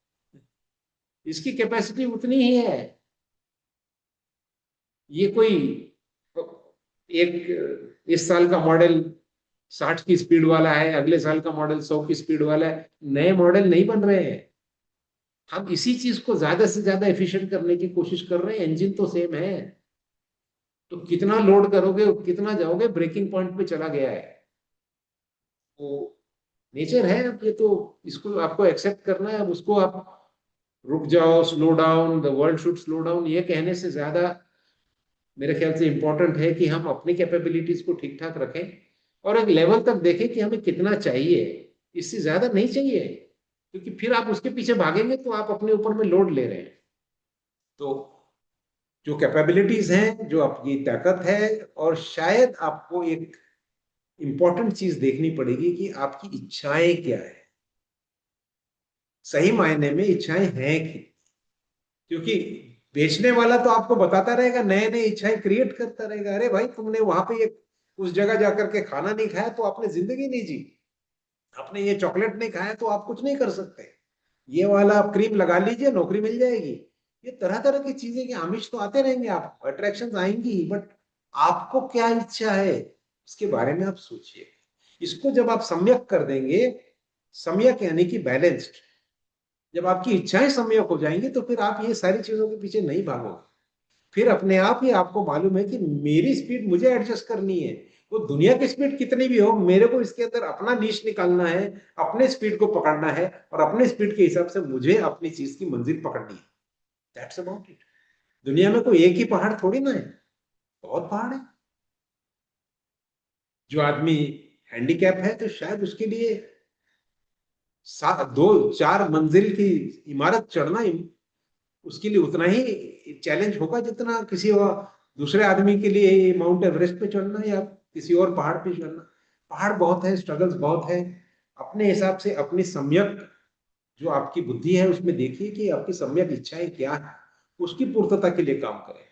इसकी कैपेसिटी उतनी ही है। ये कोई एक इस साल का मॉडल 60 की स्पीड वाला है, अगले साल का मॉडल 100 की स्पीड वाला है, नए मॉडल नहीं बन रहे हैं। हम इसी चीज को ज्यादा से ज्यादा एफिशिएंट करने की कोशिश कर रहे हैं, इंजन तो सेम है। तो कितना लोड करोगे, कितना जाओगे, ब्रेकिंग पॉइंट पे चला गया है। तो नेचर है, अब ये तो इसको आपको एक्सेप्ट करना है। अब उसको आप रुक जाओ, slow down, the world should slow down, ये कहने से ज्यादा मेरे ख्याल से इंपॉर्टेंट है कि हम अपनी कैपेबिलिटीज को ठीक ठाक रखें और एक लेवल तक देखें कि हमें कितना चाहिए। इससे ज्यादा नहीं चाहिए, क्योंकि फिर आप उसके पीछे भागेंगे तो आप अपने ऊपर में लोड ले रहे हैं। तो जो कैपेबिलिटीज हैं, जो आपकी ताकत है, और शायद आपको एक इंपॉर्टेंट चीज देखनी पड़ेगी कि आपकी इच्छाएं क्या है। सही मायने में इच्छाएं हैं कि, क्योंकि बेचने वाला तो आपको बताता रहेगा, नए नए इच्छाएं क्रिएट करता रहेगा। अरे भाई, तुमने वहां पे एक उस जगह जाकर के खाना नहीं खाया तो आपने जिंदगी नहीं जी, आपने ये चॉकलेट नहीं खाया तो आप कुछ नहीं कर सकते, ये वाला आप क्रीम लगा लीजिए नौकरी मिल जाएगी। ये तरह तरह की चीजें के आमिष तो आते रहेंगे, आप अट्रैक्शन आएंगी, बट आपको क्या इच्छा है उसके बारे में आप सोचिए। इसको जब आप सम्यक कर देंगे, सम्यक यानी कि बैलेंस्ड, जब आपकी इच्छाएं सम्यक हो जाएंगी तो फिर आप ये सारी चीजों के पीछे नहीं भागोगे। फिर अपने आप ही आपको मालूम है कि मेरी स्पीड मुझे एडजस्ट करनी है। वो दुनिया की स्पीड कितनी भी हो, मेरे को इसके अंदर अपना नीश निकालना है, अपने स्पीड को पकड़ना है, और अपने स्पीड के हिसाब से मुझे अपनी चीज की मंजिल पकड़नी है। That's about it. दुनिया में कोई एक ही पहाड़ थोड़ी ना है, बहुत पहाड़ है। जो आदमी हैंडीकैप है तो शायद उसके लिए दो चार मंजिल की इमारत चढ़ना उसके लिए उतना ही चैलेंज होगा जितना किसी और दूसरे आदमी के लिए माउंट एवरेस्ट पे चढ़ना या किसी और पहाड़ पे चढ़ना। पहाड़ बहुत है, स्ट्रगल्स बहुत है। अपने हिसाब से अपनी सम्यक जो आपकी बुद्धि है उसमें देखिए कि आपकी सम्यक इच्छाएं क्या है, उसकी पूर्तता के लिए काम करें,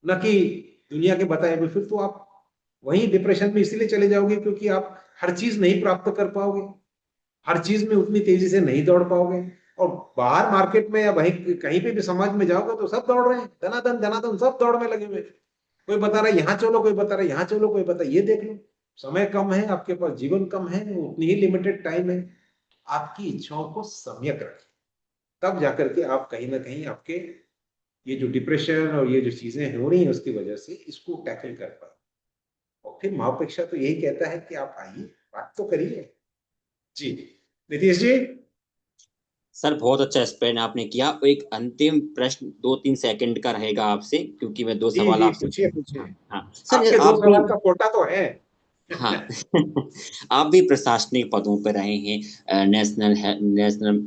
न कि दुनिया के बताए हुए। फिर तो आप वही डिप्रेशन में इसीलिए चले जाओगे क्योंकि आप हर चीज नहीं प्राप्त कर पाओगे, हर चीज में उतनी तेजी से नहीं दौड़ पाओगे। और बाहर मार्केट में या वहीं कहीं पे भी समाज में जाओगे तो सब दौड़ रहे हैं, धनाधन धनाधन, सब दौड़ में लगे हुए। कोई बता रहा है यहाँ चलो, कोई बता रहा है यहाँ चलो, कोई बता ये देख लो। समय कम है आपके पास, जीवन कम है, उतनी ही लिमिटेड टाइम है। आपकी इच्छाओं को सम्यक रखें, तब जाकर के आप कहीं ना कहीं आपके ये जो डिप्रेशन और ये जो चीजें हो रही हैं उसकी वजह से इसको टैकल कर पाए। और फिर माओपेक्षा तो यही कहता है कि आप आइए, बात तो करिए। जी नीतीश जी। सर बहुत अच्छा एक्सप्लेन आपने किया। एक अंतिम प्रश्न 2-3 सेकंड का रहेगा आपसे, क्योंकि मैं दो जी सवाल जी, आपसे। पूछिए पूछिए। हाँ हाँ सर, आपके दो आप भी। सवाल का कोटा तो है। हाँ आप भी प्रशासनिक पदों पर रहे हैं। नेशनल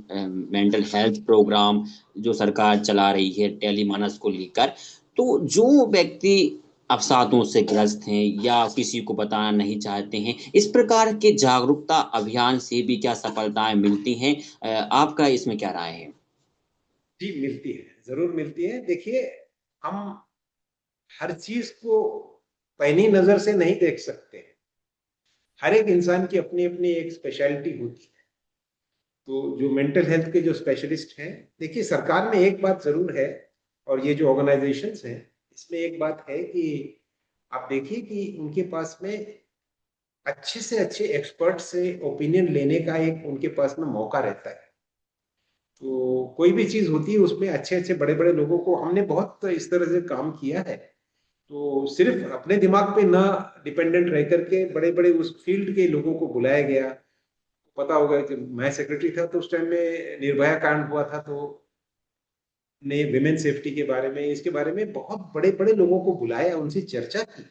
मेंटल हेल्थ प्रोग्राम जो सरकार चला रही है टेलीमानस को लेकर, तो जो व्यक्ति अवसादों से ग्रस्त हैं या किसी को बताना नहीं चाहते हैं, इस प्रकार के जागरूकता अभियान से भी क्या सफलताएं मिलती हैं? आपका इसमें क्या राय है? जी मिलती है, जरूर मिलती है। देखिए, हम हर चीज को पैनी नजर से नहीं देख सकते। हर एक इंसान की अपनी अपनी एक स्पेशलिटी होती है। तो जो मेंटल हेल्थ के जो स्पेशलिस्ट हैं, देखिए सरकार में एक बात जरूर है, और ये जो ऑर्गेनाइजेशंस हैं इसमें एक बात है कि आप देखिए कि उनके पास में अच्छे से अच्छे एक्सपर्ट से ओपिनियन लेने का एक उनके पास में मौका रहता है। तो कोई भी चीज होती है उसमें अच्छे अच्छे बड़े बड़े लोगों को, हमने बहुत इस तरह से काम किया है। तो सिर्फ अपने दिमाग पे ना डिपेंडेंट रह करके बड़े बड़े उस फील्ड के लोगों को बुलाया गया। पता होगा कि मैं सेक्रेटरी था तो उस टाइम में निर्भया कांड हुआ था, तो ने विमेन सेफ्टी के बारे में, इसके बारे में बहुत बड़े बड़े लोगों को बुलाया, उनसे चर्चा की,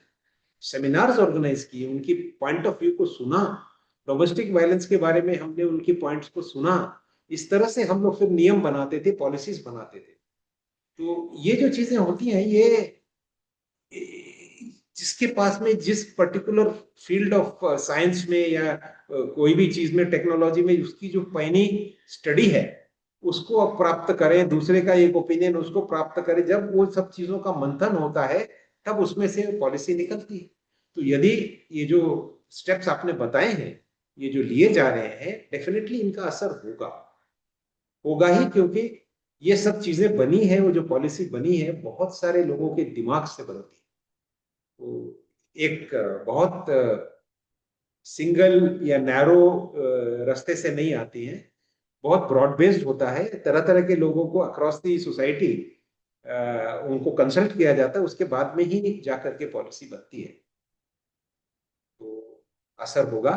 सेमिनार्स ऑर्गेनाइज किए, उनकी पॉइंट ऑफ व्यू को सुना। डोमेस्टिक वायलेंस के बारे में हमने उनकी पॉइंट्स को सुना। इस तरह से हम लोग फिर नियम बनाते थे, पॉलिसीज बनाते थे। तो ये जो चीजें होती हैं, ये जिसके पास में जिस पर्टिकुलर फील्ड ऑफ साइंस में या कोई भी चीज में, टेक्नोलॉजी में, उसकी जो पैनी स्टडी है उसको आप प्राप्त करें, दूसरे का एक ओपिनियन उसको प्राप्त करें। जब वो सब चीजों का मंथन होता है तब उसमें से पॉलिसी निकलती है। तो यदि ये जो स्टेप्स आपने बताए हैं, ये जो लिए जा रहे हैं, डेफिनेटली इनका असर होगा, होगा ही, क्योंकि ये सब चीजें बनी है, वो जो पॉलिसी बनी है बहुत सारे लोगों के दिमाग से बनती है। तो एक बहुत सिंगल या नैरो रास्ते से नहीं आती है, बहुत ब्रॉड बेस्ड होता है, तरह तरह के लोगों को अक्रॉस दी सोसाइटी उनको कंसल्ट किया जाता है, उसके बाद में ही जाकर के पॉलिसी बनती है। तो असर होगा,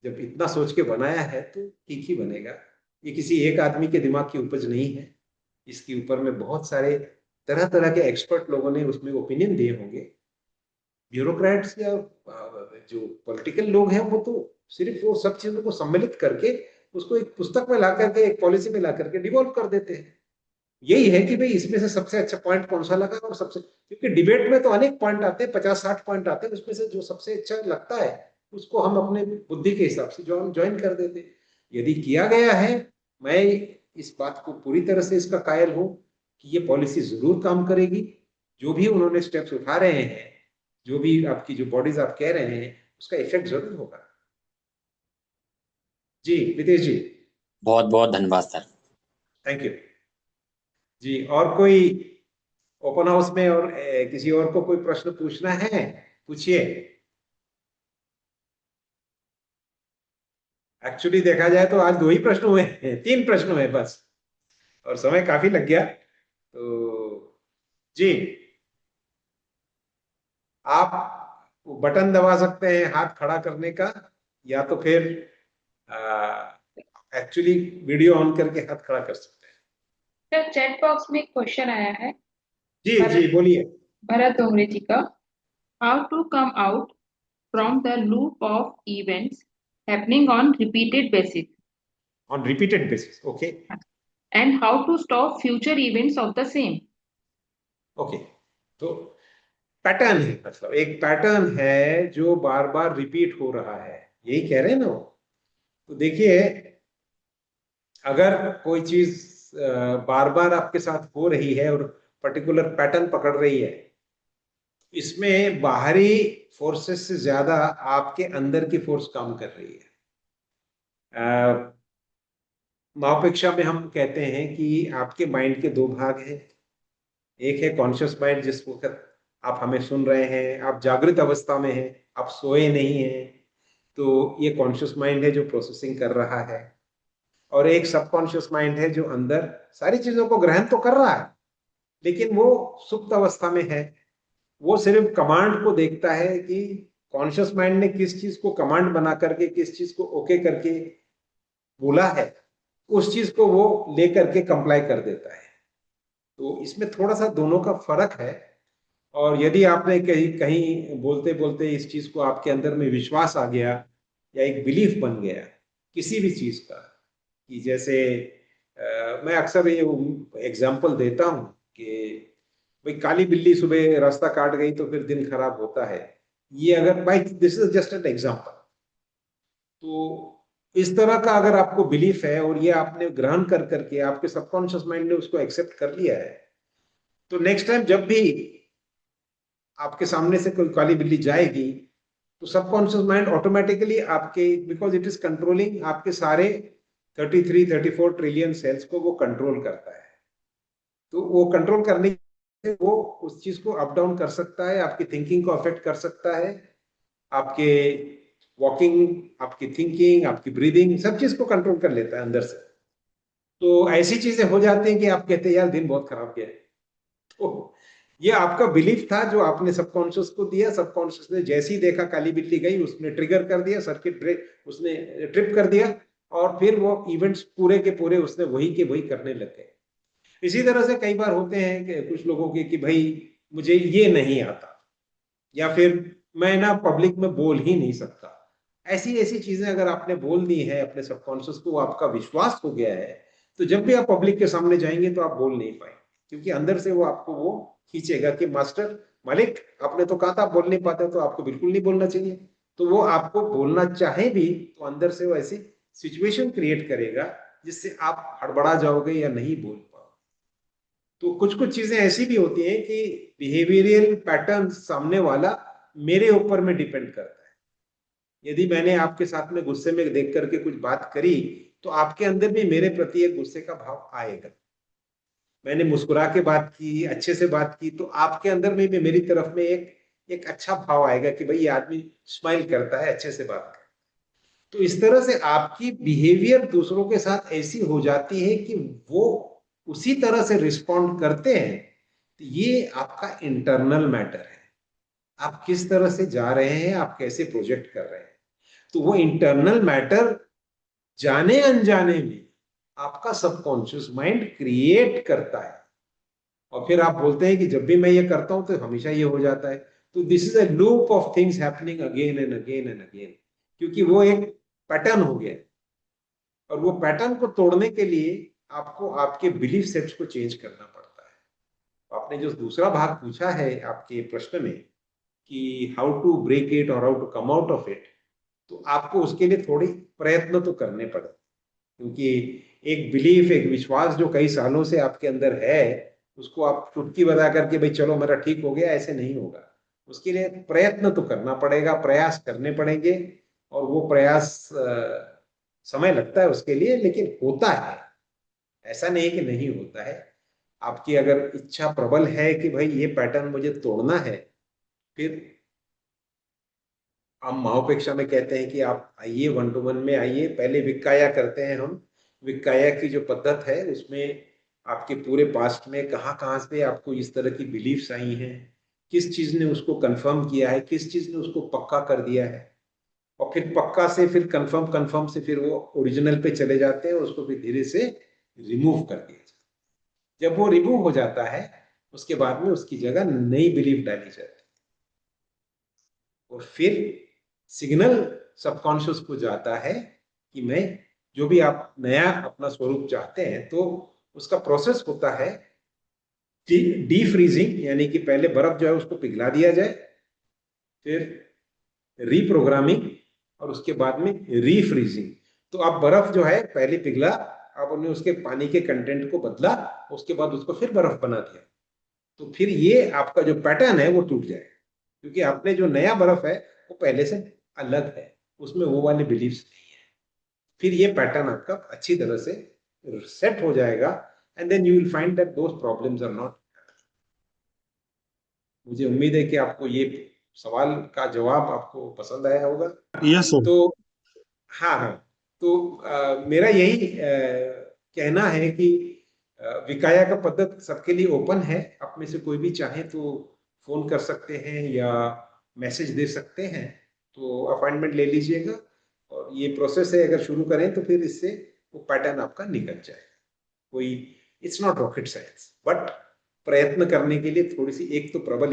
जब इतना सोच के बनाया है तो ठीक ही बनेगा। ये किसी एक आदमी के दिमाग की उपज नहीं है, इसके ऊपर में बहुत सारे तरह तरह के एक्सपर्ट लोगों ने उसमें ओपिनियन दिए होंगे। ब्यूरोक्रेट्स या जो पॉलिटिकल लोग हैं वो तो सिर्फ वो सब चीजों को सम्मिलित करके उसको एक पुस्तक में ला करके, एक पॉलिसी में ला करके डिवॉल्व कर देते हैं। यही है कि भाई इसमें से सबसे अच्छा पॉइंट कौन सा लगा, और सबसे, क्योंकि डिबेट में तो अनेक पॉइंट आते हैं, 50-60 पॉइंट आते हैं, उसमें से जो सबसे अच्छा लगता है उसको हम अपने बुद्धि के हिसाब से जो हम ज्वाइन कर देते हैं। यदि किया गया है, मैं इस बात को पूरी तरह से इसका कायल हूं कि ये पॉलिसी जरूर काम करेगी। जो भी उन्होंने स्टेप्स उठा रहे हैं, जो भी आपकी जो बॉडीज आप कह रहे हैं, उसका इफेक्ट जरूर होगा। जी नितेश जी। बहुत बहुत धन्यवाद सर। थैंक यू जी। और कोई ओपन हाउस में और किसी और को कोई प्रश्न पूछना है, पूछिए। एक्चुअली देखा जाए तो आज 2 ही प्रश्न हुए हैं, 3 प्रश्न हुए बस, और समय काफी लग गया। तो जी, आप बटन दबा सकते हैं हाथ खड़ा करने का, या तो फिर एक्चुअली वीडियो ऑन करके हाथ खड़ा कर सकते हैं। सर चैट बॉक्स में एक क्वेश्चन आया है जी जी बोलिए। भरत डोंगरे जी का। How to come out from the loop of events happening on repeated basis on repeated basis, okay. And how to stop future events of the same. Okay, तो पैटर्न है, मतलब एक पैटर्न है जो बार बार रिपीट हो रहा है, यही कह रहे हैं ना वो। तो देखिए, अगर कोई चीज बार बार आपके साथ हो रही है और पर्टिकुलर पैटर्न पकड़ रही है, इसमें बाहरी फोर्सेस से ज्यादा आपके अंदर की फोर्स काम कर रही है। महापेक्षा में हम कहते हैं कि आपके माइंड के 2 भाग हैं। एक है कॉन्शियस माइंड, जिस वक्त आप हमें सुन रहे हैं, आप जागृत अवस्था में हैं, आप सोए नहीं हैं, तो ये कॉन्शियस माइंड है जो प्रोसेसिंग कर रहा है। और एक सबकॉन्शियस माइंड है जो अंदर सारी चीजों को ग्रहण तो कर रहा है, लेकिन वो सुप्त अवस्था में है। वो सिर्फ कमांड को देखता है कि कॉन्शियस माइंड ने किस चीज को कमांड बना करके, किस चीज को ओके करके बोला है, उस चीज को वो लेकर के कंप्लाई कर देता है। तो इसमें थोड़ा सा दोनों का फर्क है। और यदि आपने कहीं कहीं बोलते बोलते इस चीज को आपके अंदर में विश्वास आ गया, या एक बिलीफ बन गया किसी भी चीज का, कि जैसे मैं अक्सर ये एग्जाम्पल देता हूं कि भाई काली बिल्ली सुबह रास्ता काट गई तो फिर दिन खराब होता है, ये अगर भाई, this is just an example. तो इस तरह का अगर आपको बिलीफ है और ये आपने ग्रहण कर करके आपके सबकॉन्शियस माइंड ने उसको एक्सेप्ट कर लिया है, तो नेक्स्ट टाइम जब भी आपके सामने से कोई काली बिल्ली जाएगी, तो सबकॉन्शियस माइंड ऑटोमेटिकली आपके, बिकॉज इट इज कंट्रोलिंग आपके सारे 33-34 ट्रिलियन सेल्स को वो कंट्रोल करता है। तो वो कंट्रोल करने से वो उस चीज को अप डाउन कर सकता है, आपकी थिंकिंग को अफेक्ट कर सकता है, आपके वॉकिंग, आपकी थिंकिंग, आपकी ब्रीदिंग, सब चीज को कंट्रोल कर लेता है अंदर से। तो ऐसी चीजें हो जाती हैं कि आप कहते हैं यार दिन बहुत खराब गया है। तो ये आपका बिलीफ था जो आपने सबकॉन्शियस को दिया। सबकॉन्शियस ने जैसे ही देखा काली बिल्ली गई, उसने ट्रिगर कर दिया, सर्किट ब्रेक उसने ट्रिप कर दिया, और फिर वो इवेंट्स पूरे के पूरे उसने वही के वही करने लग गए। इसी तरह से कई बार होते हैं कि कुछ लोगों के कि भाई मुझे ये नहीं आता, या फिर मैं ना पब्लिक में बोल ही नहीं सकता। ऐसी ऐसी चीजें अगर आपने बोल दी है अपने सबकॉन्शियस को, आपका विश्वास हो गया है, तो जब भी आप पब्लिक के सामने जाएंगे तो आप बोल नहीं पाएंगे, क्योंकि अंदर से वो आपको वो खींचेगा कि मास्टर मालिक, आपने तो कहा था आप बोल नहीं पाते, तो आपको बिल्कुल नहीं बोलना चाहिए। तो वो आपको बोलना चाहे भी तो अंदर से वो ऐसी सिचुएशन क्रिएट करेगा जिससे आप हड़बड़ा जाओगे या नहीं बोल पाओगे। तो कुछ कुछ चीजें ऐसी भी होती हैं कि बिहेवियरल पैटर्न सामने वाला मेरे ऊपर में डिपेंड करता है। यदि मैंने आपके साथ में गुस्से में देख करके कुछ बात करी, तो आपके अंदर भी मेरे प्रति एक गुस्से का भाव आएगा। मैंने मुस्कुरा के बात की, अच्छे से बात की, तो आपके अंदर में भी मेरी तरफ में एक अच्छा भाव आएगा कि भाई ये आदमी स्माइल करता है, अच्छे से बात करता है। तो इस तरह से आपकी बिहेवियर दूसरों के साथ ऐसी हो जाती है कि वो उसी तरह से रिस्पॉन्ड करते हैं, तो ये आपका इंटरनल मैटर है। आप किस तरह से जा रहे हैं, आप कैसे प्रोजेक्ट कर रहे हैं, तो वो इंटरनल मैटर जाने अनजाने में आपका सबकॉन्शियस माइंड क्रिएट करता है। और फिर आप बोलते हैं कि जब भी मैं ये करता हूं तो हमेशा ये हो जाता है। तो this is a loop of things happening again and again and again, क्योंकि वो एक पैटर्न हो गया। और वो पैटर्न को तोड़ने के लिए आपको आपके बिलीफ सेट्स को चेंज करना पड़ता है। आपने जो दूसरा भाग पूछा है आपके प्रश्न में कि हाउ टू ब्रेक इट और how to come out of it, तो आपको उसके लिए थोड़ी प्रयत्न तो करने पड़े, क्योंकि एक बिलीफ, एक विश्वास जो कई सालों से आपके अंदर है, उसको आप चुटकी बजा करके भाई चलो मेरा ठीक हो गया, ऐसे नहीं होगा। उसके लिए प्रयत्न तो करना पड़ेगा, प्रयास करने पड़ेंगे। और वो प्रयास समय लगता है उसके लिए, लेकिन होता है। ऐसा नहीं कि नहीं होता है। आपकी अगर इच्छा प्रबल है कि भाई ये पैटर्न मुझे तोड़ना है, फिर हम माओपेक्षा में कहते हैं कि आप आइए, 1-to-1 में आइए। पहले विक्काया करते हैं हम। विक्काया की जो पद्धत है उसमें आपके पूरे पास्ट में कहाँ कहाँ से आपको इस तरह की बिलीफ्स आई हैं, किस चीज ने उसको कंफर्म किया है, किस चीज ने उसको पक्का कर दिया है, और फिर पक्का से फिर कंफर्म, कंफर्म से फिर वो ओरिजिनल पे चले जाते हैं, उसको फिर धीरे से रिमूव कर दिया जाता है। जब वो रिमूव हो जाता है, उसके बाद में उसकी जगह नई बिलीफ डाली जाती है, और फिर सिग्नल सबकॉन्शियस को जाता है कि मैं जो भी आप नया अपना स्वरूप चाहते हैं, तो उसका प्रोसेस होता है डी फ्रीजिंग, यानी कि पहले बर्फ जो है उसको पिघला दिया जाए, फिर रीप्रोग्रामिंग, और उसके बाद में रीफ्रीजिंग। तो अब बर्फ जो है पहले पिघला, अब उन्हें उसके पानी के कंटेंट को बदला, उसके बाद उसको फिर बर्फ बना दिया, तो फिर ये आपका जो पैटर्न है वो टूट जाएगा, क्योंकि आपने जो नया बर्फ है वो पहले से अलग है, उसमें वो वाले बिलीफ्स नहीं है। फिर ये पैटर्न आपका अच्छी तरह से सेट हो जाएगा, and then you will find that those problems are not. मुझे उम्मीद है कि आपको ये सवाल का जवाब आपको पसंद आया होगा। Yes sir. तो हाँ हाँ, तो मेरा यही कहना है कि विकाया का पद्धत सबके लिए ओपन है। आप में से कोई भी चाहे तो फोन कर सकते हैं या मैसेज दे सकते हैं, तो अपॉइंटमेंट ले लीजिएगा। और ये प्रोसेस है, अगर शुरू करें तो फिर इससे वो पैटर्न आपका निकल जाएगा। कोई it's not rocket science, but प्रयत्न करने के लिए थोड़ी सी, एक तो प्रबल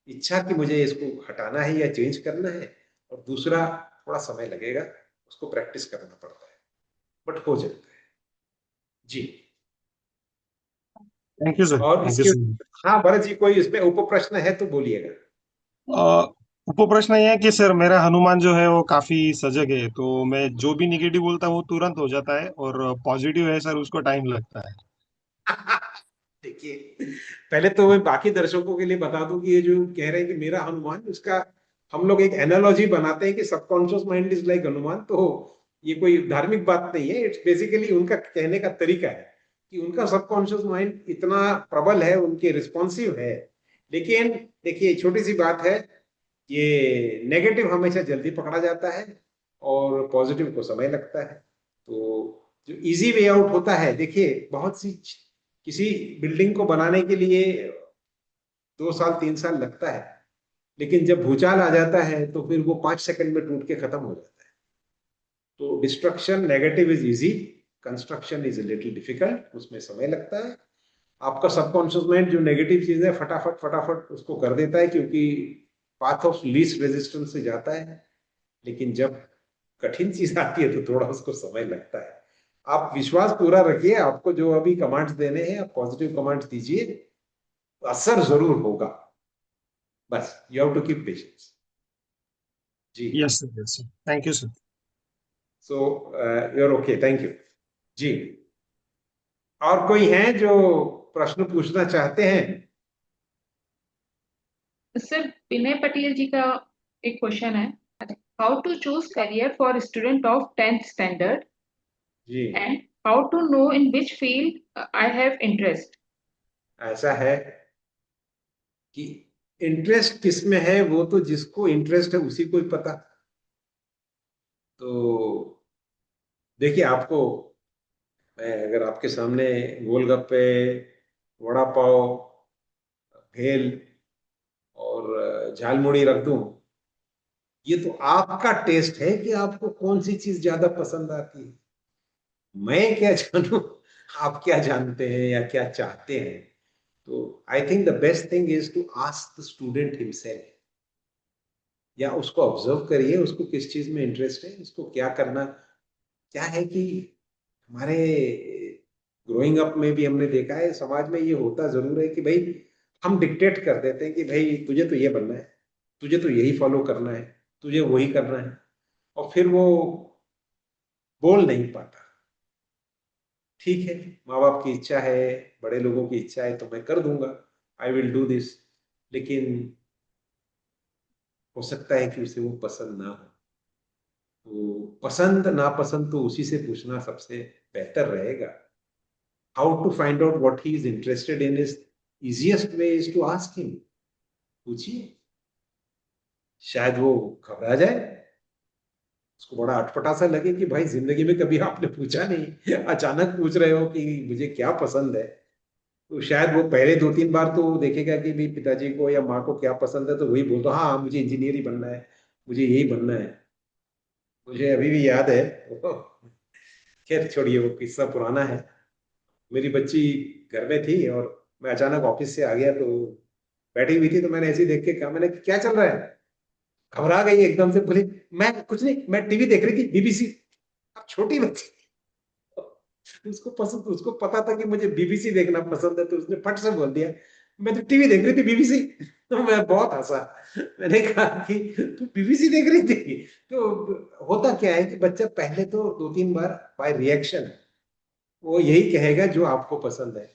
इच्छा कि मुझे इसको हटाना है या चेंज करना है, और दूसरा थोड़ा समय लगेगा, उसको प्रैक्टिस करना पड़ता है, बट हो जाता है जी। थैंक यू सर, और थैंक यू इसके, सर। हाँ भरत जी, कोई इसमें उप प्रश्न है तो बोलिएगा। उप प्रश्न ये है कि सर मेरा हनुमान जो है वो काफी सजग है, तो मैं जो भी निगेटिव बोलता हूँ वो तुरंत हो जाता है, और पॉजिटिव है सर उसको टाइम लगता है। देखिए, पहले तो मैं बाकी दर्शकों के लिए बता दूं कि ये जो कह रहे हैं कि मेरा हनुमान, उसका हम लोग एक एनालॉजी बनाते हैं कि subconscious mind is like Hanuman. तो ये कोई धार्मिक बात नहीं है, इट्स बेसिकली उनका कहने का तरीका है कि उनका सबकॉन्शियस माइंड इतना प्रबल है, उनके रिस्पॉन्सिव है। लेकिन देखिए, छोटी सी बात है, ये नेगेटिव हमेशा जल्दी पकड़ा जाता है और पॉजिटिव को समय लगता है। तो जो इजी वे आउट होता है, देखिए बहुत सी, किसी बिल्डिंग को बनाने के लिए 2 साल 3 साल लगता है, लेकिन जब भूचाल आ जाता है तो फिर वो 5 सेकंड में टूट के खत्म हो जाता है। तो destruction negative is easy, construction is little difficult, उसमें समय लगता है। आपका सबकॉन्शियस माइंड जो नेगेटिव चीज है फटाफट फटाफट उसको कर देता है, क्योंकि पाथ ऑफ लीस्ट रेजिस्टेंस से जाता है। लेकिन जब कठिन चीज आती है तो थोड़ा उसको समय लगता है। आप विश्वास पूरा रखिए, आपको जो अभी कमांड्स देने हैं आप पॉजिटिव कमांड्स दीजिए, असर जरूर होगा। बस you have to keep patience जी। Yes sir, thank you sir. So you are okay, thank you जी। और कोई है जो प्रश्न पूछना चाहते हैं? सर विनय पटेल जी का एक क्वेश्चन है, how to choose career for student of 10th standard जी, and how to know in which field I have interest. ऐसा है कि इंटरेस्ट किसमें है वो तो जिसको इंटरेस्ट है उसी को ही पता। तो देखिए, आपको मैं अगर आपके सामने गोलगप्पे, वड़ा पाव, भेल और झालमुड़ी रख दूं, ये तो आपका टेस्ट है कि आपको कौन सी चीज ज्यादा पसंद आती है। मैं क्या जानूं आप क्या जानते हैं या क्या चाहते हैं। तो I think the best thing is to ask the student himself, या उसको ऑब्जर्व करिए, उसको किस चीज में इंटरेस्ट है, उसको क्या करना। क्या है कि हमारे ग्रोइंग अप में भी हमने देखा है, समाज में ये होता जरूर है कि भाई हम डिक्टेट कर देते हैं कि भाई तुझे तो ये बनना है, तुझे तो यही फॉलो करना है, तुझे वही करना है, और फिर वो बोल नहीं पाता। ठीक है, माँ बाप की इच्छा है, बड़े लोगों की इच्छा है, तो मैं कर दूंगा, आई विल डू दिस। लेकिन हो सकता है कि उसे वो पसंद ना हो। तो पसंद नापसंद तो उसी से पूछना सबसे बेहतर रहेगा। How to find out what he is interested in is easiest way is to ask him. पूछिए, शायद वो घबरा जाए, उसको बड़ा अटपटा सा लगे कि भाई जिंदगी में कभी आपने पूछा नहीं, अचानक पूछ रहे हो कि मुझे क्या पसंद है। तो शायद वो पहले 2-3 बार तो वो देखेगा कि भी पिताजी को या माँ को क्या पसंद है, तो वही बोलता, हाँ मुझे इंजीनियर ही बनना है, मुझे यही बनना है। मुझे अभी भी याद है खैर छोड़िए, वो किस्सा पुराना है। मेरी बच्ची घर में थी और मैं अचानक ऑफिस से आ गया, तो बैठी हुई थी, तो मैंने ऐसे ही देख के कहा, मैंने क्या चल रहा है। घबरा गई एकदम से, बोली मैं कुछ नहीं, मैं टीवी देख रही थी, बीबीसी। अब छोटी बच्ची, उसको पता था कि मुझे बीबीसी देखना पसंद है, तो उसने फट से बोल दिया, मैं तो टीवी देख रही थी बीबीसी। तो मैं बहुत हंसा। मैंने कहा कि तू बीबीसी देख रही थी। तो होता क्या है कि बच्चा पहले तो 2-3 बार बाय रिएक्शन वो यही कहेगा जो आपको पसंद है,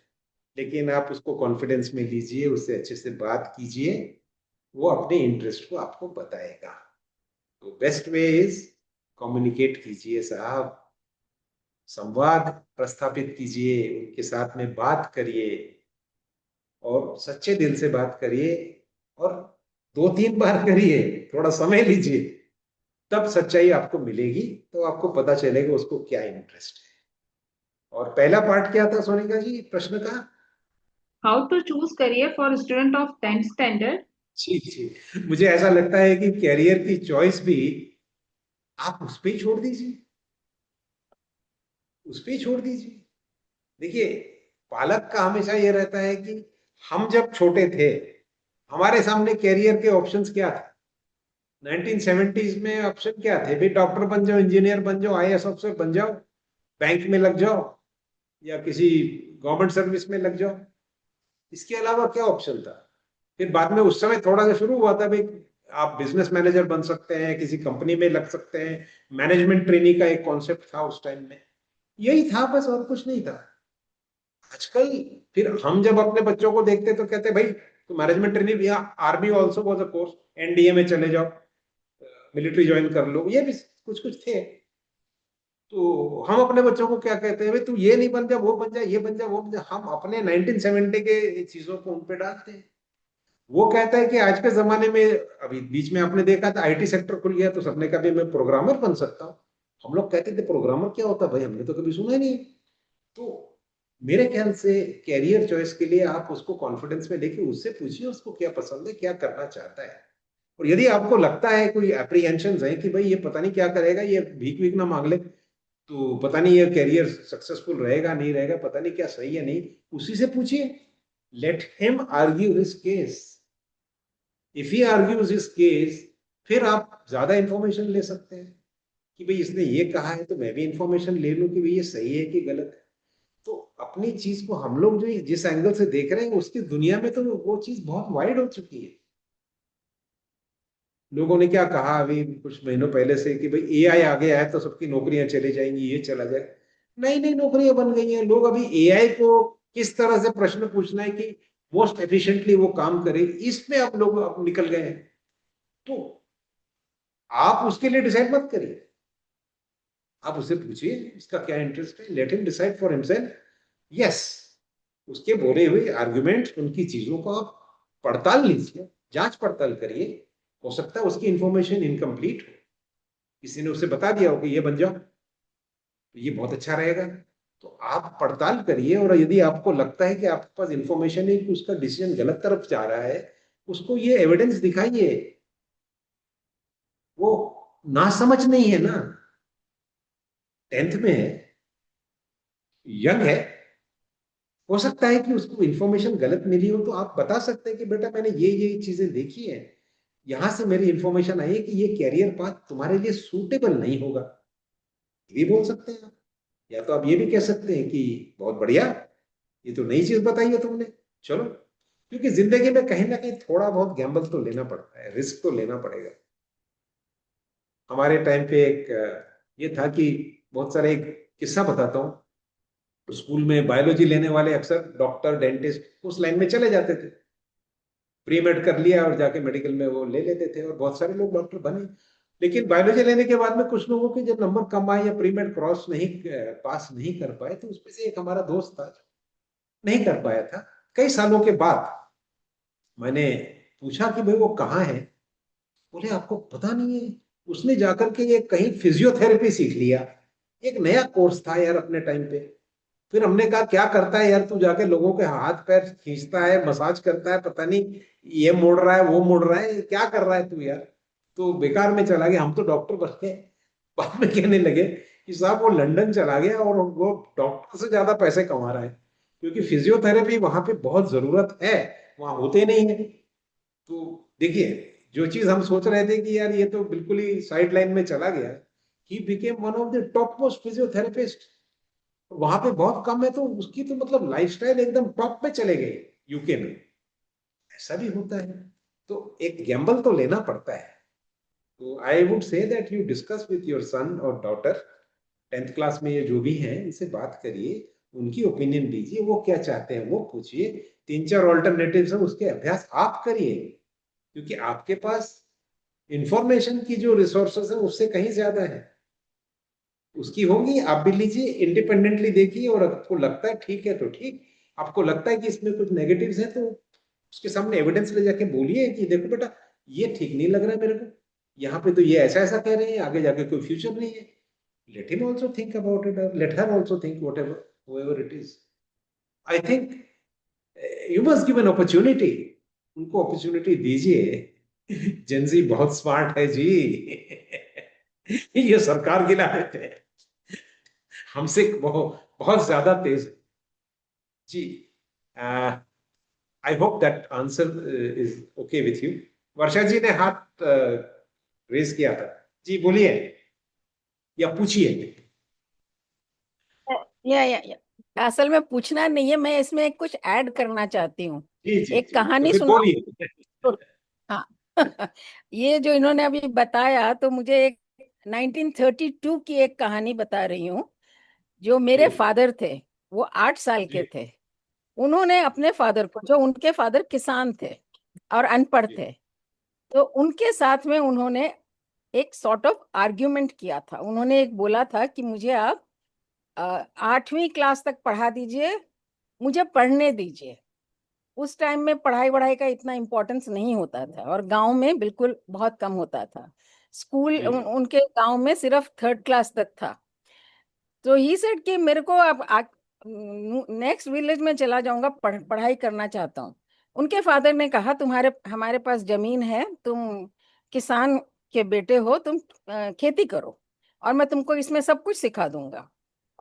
लेकिन आप उसको कॉन्फिडेंस में लीजिए, उससे अच्छे से बात कीजिए, वो अपने इंटरेस्ट को आपको बताएगा। तो बेस्ट वे इज कम्युनिकेट कीजिए साहब, संवाद प्रस्थापित कीजिए, उनके साथ में बात करिए, और सच्चे दिल से बात करिए, और 2-3 बार करिए, थोड़ा समय लीजिए, तब सच्चाई आपको मिलेगी। तो आपको पता चलेगा उसको क्या इंटरेस्ट है। और पहला पार्ट क्या था सोनिका जी प्रश्न का। How to choose career for student of 10th standard? जी जी, मुझे ऐसा लगता है कि कैरियर की चॉइस भी आप उस पर ही छोड़ दीजिए, उस पर ही छोड़ दीजिए। देखिए, पालक का हमेशा ये रहता है कि हम जब छोटे थे, हमारे सामने कैरियर के ऑप्शंस क्या थे। 1970s में ऑप्शन क्या थे भाई, डॉक्टर बन जाओ, इंजीनियर बन जाओ, आईएएस ऑफिसर बन जाओ, बैंक में लग जाओ, या किसी गवर्नमेंट सर्विस में लग जाओ। इसके अलावा क्या ऑप्शन था। फिर बाद में उस समय थोड़ा सा शुरू हुआ था भाई, आप बिजनेस मैनेजर बन सकते हैं, किसी कंपनी में लग सकते हैं, मैनेजमेंट ट्रेनी का एक कॉन्सेप्ट था उस टाइम में। यही था बस, और कुछ नहीं था। आजकल फिर हम जब अपने बच्चों को देखते तो कहते भाई तो मैनेजमेंट ट्रेनिंग, या army also was a course, NDA में चले जाओ, मिलिट्री ज्वाइन कर लो, ये भी कुछ कुछ थे। तो हम अपने बच्चों को क्या कहते हैं, भाई तू ये नहीं बन जा, वो बन जा, ये बन जा, वो बन जा। हम अपने 1970 के चीजों को उन पे डालते हैं। वो कहता है कि आज के जमाने में, अभी बीच में आपने देखा था आईटी सेक्टर खुल गया, तो सबने कहा भी मैं प्रोग्रामर बन सकता हूँ। हम लोग कहते थे प्रोग्रामर क्या होता है भाई, हमने तो कभी सुना ही नहीं। तो मेरे ख्याल से कैरियर चॉइस के लिए आप उसको कॉन्फिडेंस में लेके उससे पूछिए उसको क्या पसंद है, क्या करना चाहता है। और यदि आपको लगता है कोई एप्रीहेंशन है कि भाई ये पता नहीं क्या करेगा, ये भीख वीख ना मांग ले, तो पता नहीं ये कैरियर सक्सेसफुल रहेगा नहीं रहेगा, पता नहीं क्या सही है नहीं, उसी से पूछिए। Let him argue his case. If he argues his case, फिर आप ज्यादा इंफॉर्मेशन ले सकते हैं कि भाई इसने ये कहा है, तो मैं भी इंफॉर्मेशन ले लूं कि भाई ये सही है कि गलत है। तो अपनी चीज को हम लोग जो जिस एंगल से देख रहे हैं, उसकी दुनिया में तो वो चीज बहुत वाइड हो चुकी है। लोगों ने क्या कहा अभी कुछ महीनों पहले से कि भाई एआई आ गया है तो सबकी नौकरियां चली जाएंगी, ये चला जाए। नई नई नौकरियां बन गई हैं। लोग अभी एआई को किस तरह से प्रश्न पूछना है कि मोस्ट एफिशिएंटली वो काम करे, इसमें अब लोग अब निकल गए हैं। तो आप उसके लिए डिसाइड मत करिए, आप उससे पूछिए इसका क्या इंटरेस्ट है, let him decide for himself. Yes, उसके बोले हुए आर्गुमेंट, उनकी चीजों को आप पड़ताल लीजिए, जांच पड़ताल करिए। हो सकता है उसकी इंफॉर्मेशन इनकम्प्लीट हो, किसी ने उसे बता दिया हो कि ये बन जाओ, तो ये बहुत अच्छा रहेगा। तो आप पड़ताल करिए, और यदि आपको लगता है कि आपके पास इंफॉर्मेशन है कि उसका डिसीजन गलत तरफ जा रहा है, उसको ये एविडेंस दिखाइए। वो नासमझ नहीं है ना, 10th में है, यंग है, हो सकता है कि उसको इंफॉर्मेशन गलत मिली हो, तो आप बता सकते हैं कि बेटा मैंने ये चीजें देखी है, यहां से मेरी इंफॉर्मेशन आई है कि ये कैरियर पाथ तुम्हारे लिए सूटेबल नहीं होगा, ये भी बोल सकते हैं आप। या तो आप ये भी कह सकते हैं कि बहुत बढ़िया, ये तो नई चीज बताई है तुमने, चलो। क्योंकि जिंदगी में कहीं ना कहीं थोड़ा बहुत गैम्बल तो लेना पड़ता है, रिस्क तो लेना पड़ेगा। हमारे टाइम पे एक ये था कि बहुत सारे, एक किस्सा बताता हूँ, स्कूल में बायोलॉजी लेने वाले अक्सर डॉक्टर डेंटिस्ट उस लाइन में चले जाते थे, प्री मेड कर लिया और जाके मेडिकल में वो ले लेते थे, और बहुत सारे लोग डॉक्टर बने। लेकिन बायोलॉजी लेने के बाद में कुछ लोगों के जब नंबर कम आए या प्री मेड क्रॉस नहीं, पास नहीं कर पाए, तो उसमें से एक हमारा दोस्त था जो नहीं कर पाया था। कई सालों के बाद मैंने पूछा कि भाई वो कहाँ है, बोले आपको पता नहीं है, उसने जाकर के ये कहीं फिजियोथेरेपी सीख लिया। एक नया कोर्स था यार अपने टाइम पे। फिर हमने कहा क्या करता है यार तू, जाके लोगों के हाथ पैर खींचता है, मसाज करता है, पता नहीं ये मोड़ रहा है वो मोड़ रहा है, क्या कर रहा है तू यार, तो बेकार में चला गया, हम तो डॉक्टर बन गए। बाद में कहने लगे कि साहब वो लंदन चला गया और वो डॉक्टर से ज्यादा पैसे कमा रहा है, क्योंकि फिजियोथेरेपी वहां पे बहुत जरूरत है, वहां होते नहीं है। तो देखिए, जो चीज हम सोच रहे थे कि यार ये तो बिल्कुल ही साइड लाइन में चला गया, he became one of the top most physiotherapist. वहां पे बहुत कम है, तो उसकी तो मतलब लाइफस्टाइल एकदम टॉप पे चले गए यूके में। ऐसा भी होता है, तो एक गैम्बल तो लेना पड़ता है। तो I would say that you discuss with your son और डॉटर, 10th क्लास में ये जो भी हैं इनसे बात करिए, उनकी ओपिनियन लीजिए, वो क्या चाहते हैं वो पूछिए, 3-4 ऑल्टरनेटिव है उसके अभ्यास आप करिए, क्योंकि आपके पास इंफॉर्मेशन की जो रिसोर्सेस है उससे कहीं ज्यादा है। उसकी होंगी, आप भी लीजिए, इंडिपेंडेंटली देखिए, और आपको लगता है ठीक है तो ठीक, आपको लगता है कि इसमें कुछ नेगेटिव्स है तो उसके सामने एविडेंस ले जाके बोलिए कि देखो बेटा ये ठीक नहीं लग रहा है मेरे को, यहाँ पे तो ये ऐसा ऐसा कह रहे हैं, आगे जाके कोई फ्यूचर नहीं है। Let him also think about it, और let her also think whatever whoever it is. I think you must give an opportunity, उनको अपॉर्चुनिटी दीजिए। जेंजी बहुत स्मार्ट है जी। ये सरकार गिला देते हैं, हमसे बहुत बहुत ज्यादा तेज है जी। I hope that answer is okay with you. Varsha ji ने हाथ रेज किया था, जी बोलिए या पूछिए। या असल में पूछना नहीं है, मैं इसमें कुछ ऐड करना चाहती हूँ। जी जी एक जी, तो कहानी फिर सुना। बोलिए। हाँ। ये जो इन्होंने अभी बताया, तो मुझे एक 1932 की एक कहानी बता रही हूँ। जो जी मेरे फादर थे, वो 8 साल के जी थे। उन्होंने अपने फादर को, जो उनके फादर किसान थे और अनपढ़ जी थे, तो उनके साथ में उन्होंने एक सॉर्ट ऑफ आर्ग्यूमेंट किया था। उन्होंने एक बोला था कि मुझे आप 8वीं क्लास तक पढ़ा दीजिए, मुझे पढ़ने दीजिए। उस टाइम में पढ़ाई वढ़ाई का इतना इम्पोर्टेंस नहीं होता था, और गांव में बिल्कुल बहुत कम होता था। स्कूल जी उनके गांव में सिर्फ 3rd क्लास तक था। तो ही सेड कि मेरे को अब नेक्स्ट विलेज में चला जाऊंगा, पढ़ाई करना चाहता हूँ। उनके फादर ने कहा, तुम्हारे हमारे पास जमीन है, तुम किसान के बेटे हो, तुम खेती करो, और मैं तुमको इसमें सब कुछ सिखा दूंगा,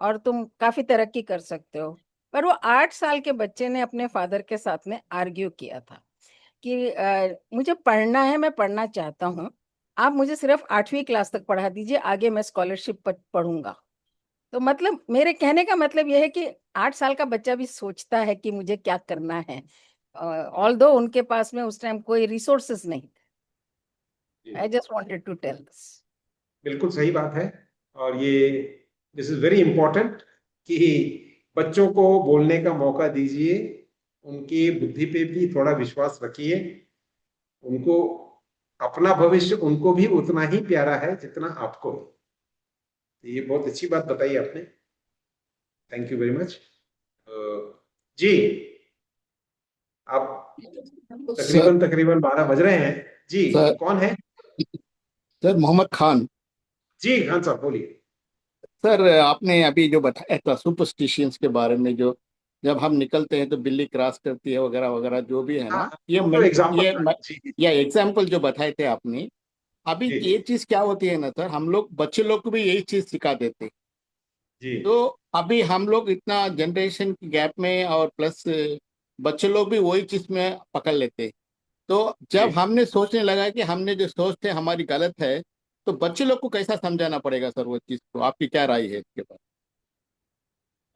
और तुम काफी तरक्की कर सकते हो। पर वो 8 साल के बच्चे ने अपने फादर के साथ में आर्ग्यू किया था कि मुझे पढ़ना है, मैं पढ़ना चाहता हूँ, आप मुझे सिर्फ 8वीं क्लास तक पढ़ा दीजिए, आगे मैं स्कॉलरशिप पर पढ़ूंगा। तो मतलब मेरे कहने का मतलब यह है कि 8 साल का बच्चा भी सोचता है कि मुझे क्या करना है, ऑल्दो उनके पास में उस टाइम कोई रिसोर्सेस नहीं थे। जी, I just wanted to tell this. बिल्कुल सही बात है। और ये दिस इज वेरी इंपॉर्टेंट कि बच्चों को बोलने का मौका दीजिए, उनकी बुद्धि पे भी थोड़ा विश्वास रखिए, उनको अपना भविष्य उनको भी उतना ही प्यारा है जितना आपको है। तो ये बहुत अच्छी बात बताई आपने, थैंक यू वेरी मच। जी, आप सर तकरीबन तकरीबन 12 बज रहे हैं जी। सर कौन है? सर मोहम्मद खान। जी खान साहब बोलिए। सर आपने अभी जो बताया था सुपरस्टिशियंस के बारे में, जो जब हम निकलते हैं तो बिल्ली क्रॉस करती है वगैरह वगैरह जो भी है हाँ ना, हाँ, ये वो तो एग्जाम्पल ये था। जी जी या एग्जाम्पल जो बताए थे आपने, अभी जी ये चीज क्या होती है ना सर, हम लोग बच्चे लोग को भी यही चीज सिखा देते हैं। जी तो अभी हम लोग इतना जनरेशन की गैप में और प्लस बच्चे लोग भी वही चीज में पकड़ लेते हैं। तो जब जी। हमने सोचने लगा कि हमने जो सोचते हमारी गलत है, तो बच्चे लोग को कैसा समझाना पड़ेगा सर वो चीज को? आपकी क्या राय है इसके बारे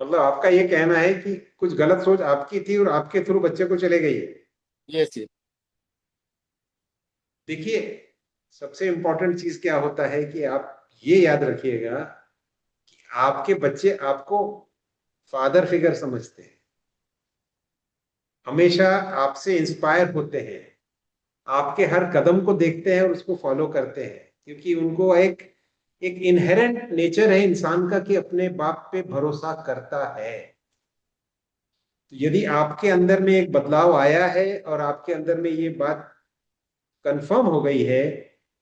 मतलब आपका ये कहना है कि कुछ गलत सोच आपकी थी और आपके थ्रू बच्चे को चले गई है। में? Yes yes. देखिए, सबसे इंपॉर्टेंट चीज क्या होता है कि आप ये याद रखिएगा कि आपके बच्चे आपको फादर फिगर समझते हैं, हमेशा आपसे इंस्पायर होते हैं, आपके हर कदम को देखते हैं और उसको फॉलो करते हैं, क्योंकि उनको एक एक इनहेरेंट नेचर है इंसान का कि अपने बाप पे भरोसा करता है। तो यदि आपके अंदर में एक बदलाव आया है और आपके अंदर में ये बात कंफर्म हो गई है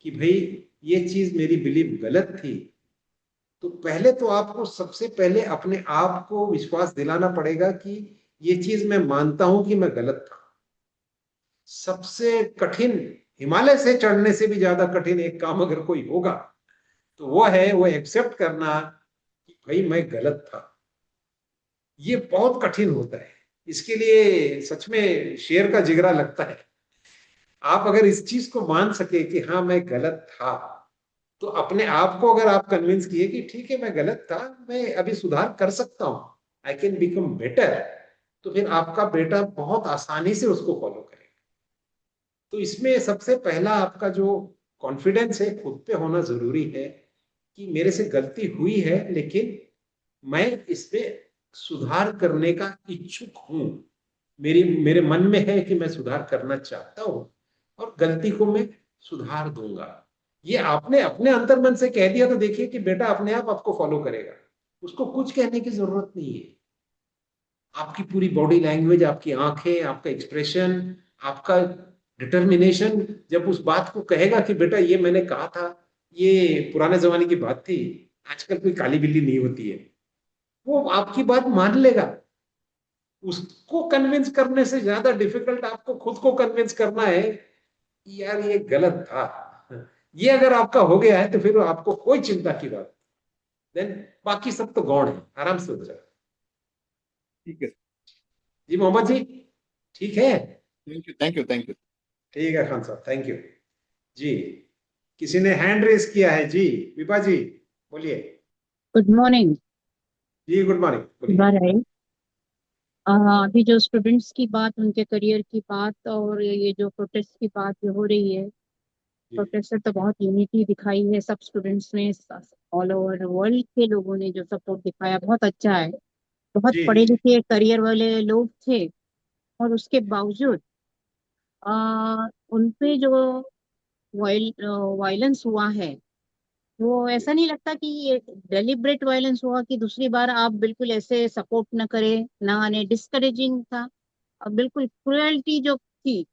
कि भाई ये चीज मेरी बिलीव गलत थी, तो पहले तो आपको सबसे पहले अपने आप को विश्वास दिलाना पड़ेगा कि ये चीज मैं मानता हूं कि मैं गलत था। सबसे कठिन, हिमालय से चढ़ने से भी ज्यादा कठिन एक काम अगर कोई होगा तो वो है वो एक्सेप्ट करना कि भाई मैं गलत था। ये बहुत कठिन होता है, इसके लिए सच में शेर का जिगरा लगता है। आप अगर इस चीज को मान सके कि हाँ मैं गलत था, तो अपने आप को अगर आप कन्विंस किए कि ठीक है मैं गलत था, मैं अभी सुधार कर सकता हूं, आई कैन बिकम बेटर, तो फिर आपका बेटा बहुत आसानी से उसको फॉलो करेगा। तो इसमें सबसे पहला आपका जो कॉन्फिडेंस है खुद पे होना जरूरी है कि मेरे से गलती हुई है, लेकिन मैं इसमें सुधार करने का इच्छुक हूं, मेरे मन में है कि मैं सुधार करना चाहता हूं और गलती को मैं सुधार दूंगा। ये आपने अपने अंतर्मन से कह दिया तो देखिए कि बेटा अपने आप आपको फॉलो करेगा, उसको कुछ कहने की जरूरत नहीं है। आपकी पूरी बॉडी लैंग्वेज, आपकी आंखें, आपका एक्सप्रेशन, आपका डिटर्मिनेशन जब उस बात को कहेगा कि बेटा ये मैंने कहा था, ये पुराने जमाने की बात थी, आजकल कोई काली बिल्ली नहीं होती है, वो आपकी बात मान लेगा। उसको कन्विंस करने से ज्यादा डिफिकल्ट आपको खुद को कन्विंस करना है कि यार ये गलत था। ये अगर आपका हो गया है तो फिर आपको कोई चिंता की बात, देन बाकी सब तो गौण है, आराम से हो जाएगा। ठीक है। जी मोहम्मद जी, ठीक है। Thank you thank you thank you. ठीक है खान साहब, थैंक यू। जी, किसी ने हैंड रेस किया है जी, विभा जी बोलिए। Good morning. जी गुड मॉर्निंग, बोलिए। बार है अभी जो स्टूडेंट्स की बात, उनके करियर की बात और ये जो प्रोटेस्ट की बात जो हो रही है, जी प्रोटेस्ट से तो बहुत यूनिटी दिखाई है सब स्टूडेंट्स ने, ऑल ओवर वर्ल्ड के लोगों ने जो सपोर्ट दिखाया बहुत अच्छा है। बहुत जी पढ़े जी लिखे करियर वाले लोग थे और उसके बावजूद उन पे जो वायलेंस हुआ है, वो ऐसा नहीं लगता कि ये डेलिब्रेट वायलेंस हुआ कि दूसरी बार आप बिल्कुल ऐसे सपोर्ट न करें, ना आने, डिस्करेजिंग था। और बिल्कुल क्रुएल्टी जो थी,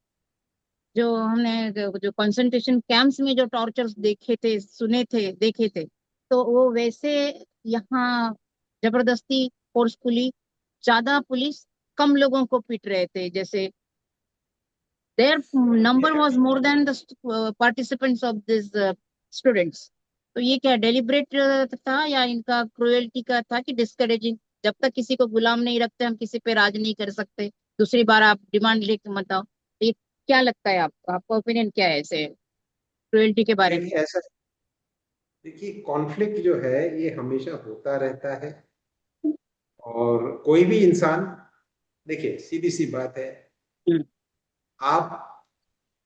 जो हमने जो कंसंट्रेशन कैंप्स में जो टॉर्चर्स देखे थे, सुने थे, देखे थे, तो वो वैसे यहाँ जबरदस्ती, फोर्सफुली, ज्यादा पुलिस कम लोगों को पीट रहे थे, जैसे their number was more than the participants of this students। तो ये क्या डेलिब्रेट था या इनका क्रुएल्टी का था कि डिस्करेजिंग? जब तक किसी को गुलाम नहीं रखते हम किसी पे राज नहीं कर सकते। दूसरी बार आप डिमांड लेके मत आओ। तो ये क्या लगता है आपको, आपका ओपिनियन क्या है ऐसे क्रुएल्टी के बारे में? देखिए ऐसा, देखिए कॉन्फ्लिक्ट जो है ये हमेशा होता रहता है, और कोई भी इंसान, देखिए सीधी सी बात है, हम्म, आप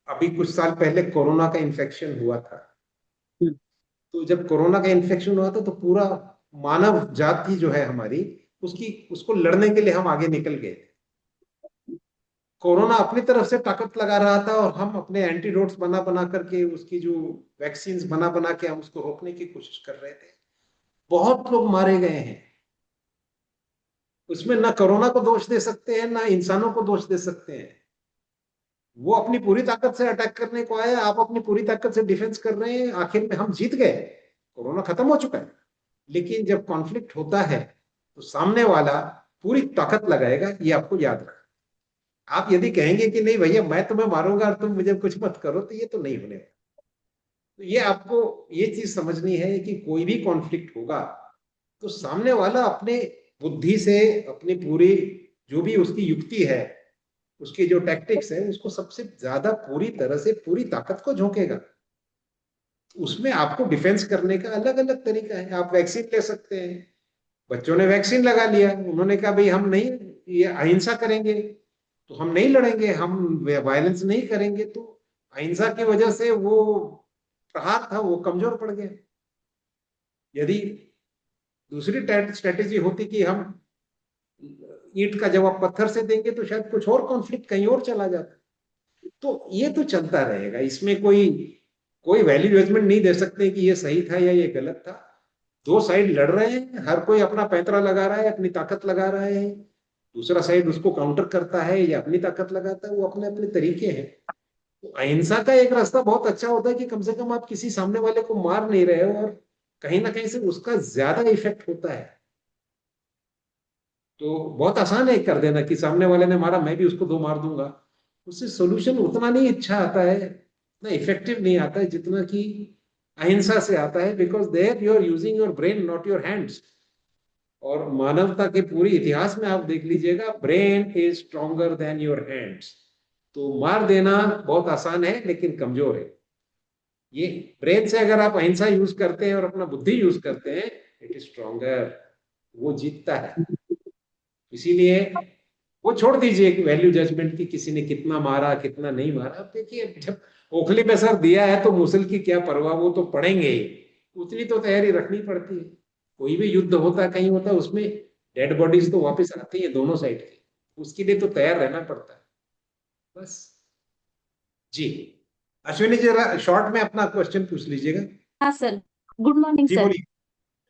अभी कुछ साल पहले कोरोना का इन्फेक्शन हुआ था, हम्म, तो जब कोरोना का इन्फेक्शन हुआ था तो पूरा मानव जाति जो है हमारी, उसकी उसको लड़ने के लिए हम आगे निकल गए थे। कोरोना अपनी तरफ से ताकत लगा रहा था और हम अपने एंटीडोट्स बना बना करके, उसकी जो वैक्सीन बना बना के हम उसको रोकने की कोशिश कर रहे थे। बहुत लोग मारे गए हैं, उसमें ना कोरोना को दोष दे सकते हैं ना इंसानों को दोष दे सकते हैं। वो अपनी पूरी ताकत से अटैक करने को आया, आप अपनी पूरी ताकत से डिफेंस कर रहे हैं, आखिर में हम जीत गए, कोरोना खत्म हो चुका है। लेकिन जब कॉन्फ्लिक्ट होता है तो सामने वाला पूरी ताकत लगाएगा, ये आपको याद रखना। आप यदि कहेंगे कि नहीं भैया मैं तुम्हें मारूंगा और तुम मुझे कुछ मत करो, तो ये तो नहीं होने वाला। तो ये आपको ये चीज समझनी है कि कोई भी कॉन्फ्लिक्ट होगा तो सामने वाला अपने बुद्धि से, अपनी पूरी जो भी उसकी युक्ति है, उसकी जो टैक्टिक्स है, उसको सबसे ज्यादा पूरी तरह से पूरी ताकत को झोंकेगा। उसमें आपको डिफेंस करने का अलग अलग तरीका है। आप वैक्सीन ले सकते हैं। बच्चों ने वैक्सीन लगा लिया, उन्होंने कहा भाई हम नहीं ये अहिंसा करेंगे, तो हम नहीं लड़ेंगे, हम वायलेंस नहीं करेंगे। तो अहिंसा की वजह से वो प्रहार था वो कमजोर पड़ गया। यदि दूसरी स्ट्रेटेजी होती कि हम ईंट का जवाब पत्थर से देंगे, तो शायद कुछ और कॉन्फ्लिक्ट कहीं और चला जाता। तो ये तो चलता रहेगा, इसमें कोई कोई वैल्यू जजमेंट नहीं दे सकते कि ये सही था या ये गलत था। दो साइड लड़ रहे हैं, हर कोई अपना पैंतरा लगा रहा है, अपनी ताकत लगा रहा है। दूसरा साइड उसको काउंटर करता है या अपनी ताकत लगाता है, वो अपने अपने तरीके हैं। तो अहिंसा का एक रास्ता बहुत अच्छा होता है कि कम से कम आप किसी सामने वाले को मार नहीं रहे हो, और कहीं ना कहीं से उसका ज्यादा इफेक्ट होता है। तो बहुत आसान है कर देना कि सामने वाले ने मारा मैं भी उसको दो मार दूंगा। उससे सोल्यूशन उतना नहीं अच्छा आता है, उतना इफेक्टिव नहीं आता है जितना कि अहिंसा से आता है। Because there you are using your brain not your hands. और मानवता के पूरी इतिहास में आप देख लीजिएगा, brain is stronger than your hands. तो मार देना बहुत आसान है लेकिन कमजोर है। ये ब्रेन से अगर आप अहिंसा यूज करते हैं और अपना बुद्धि यूज करते हैं, इट इज स्ट्रॉन्गर, वो जीतता है। इसीलिए वो छोड़ दीजिए कि वैल्यू जजमेंट की किसी ने कितना मारा कितना नहीं मारा। अब देखिए, जब ओखली में सर दिया है तो मुसल की क्या परवाह, वो तो पड़ेंगे ही। उतनी तो तैयारी रखनी पड़ती है। कोई भी युद्ध होता है, कहीं होता है, उसमें डेड बॉडीज तो वापस आती है दोनों साइड की, उसके लिए तो तैयार रहना पड़ता है। बस। जी, अश्विनी जरा शॉर्ट में अपना क्वेश्चन पूछ लीजिएगा। हाँ सर, गुड मॉर्निंग जी सर। बोलिए।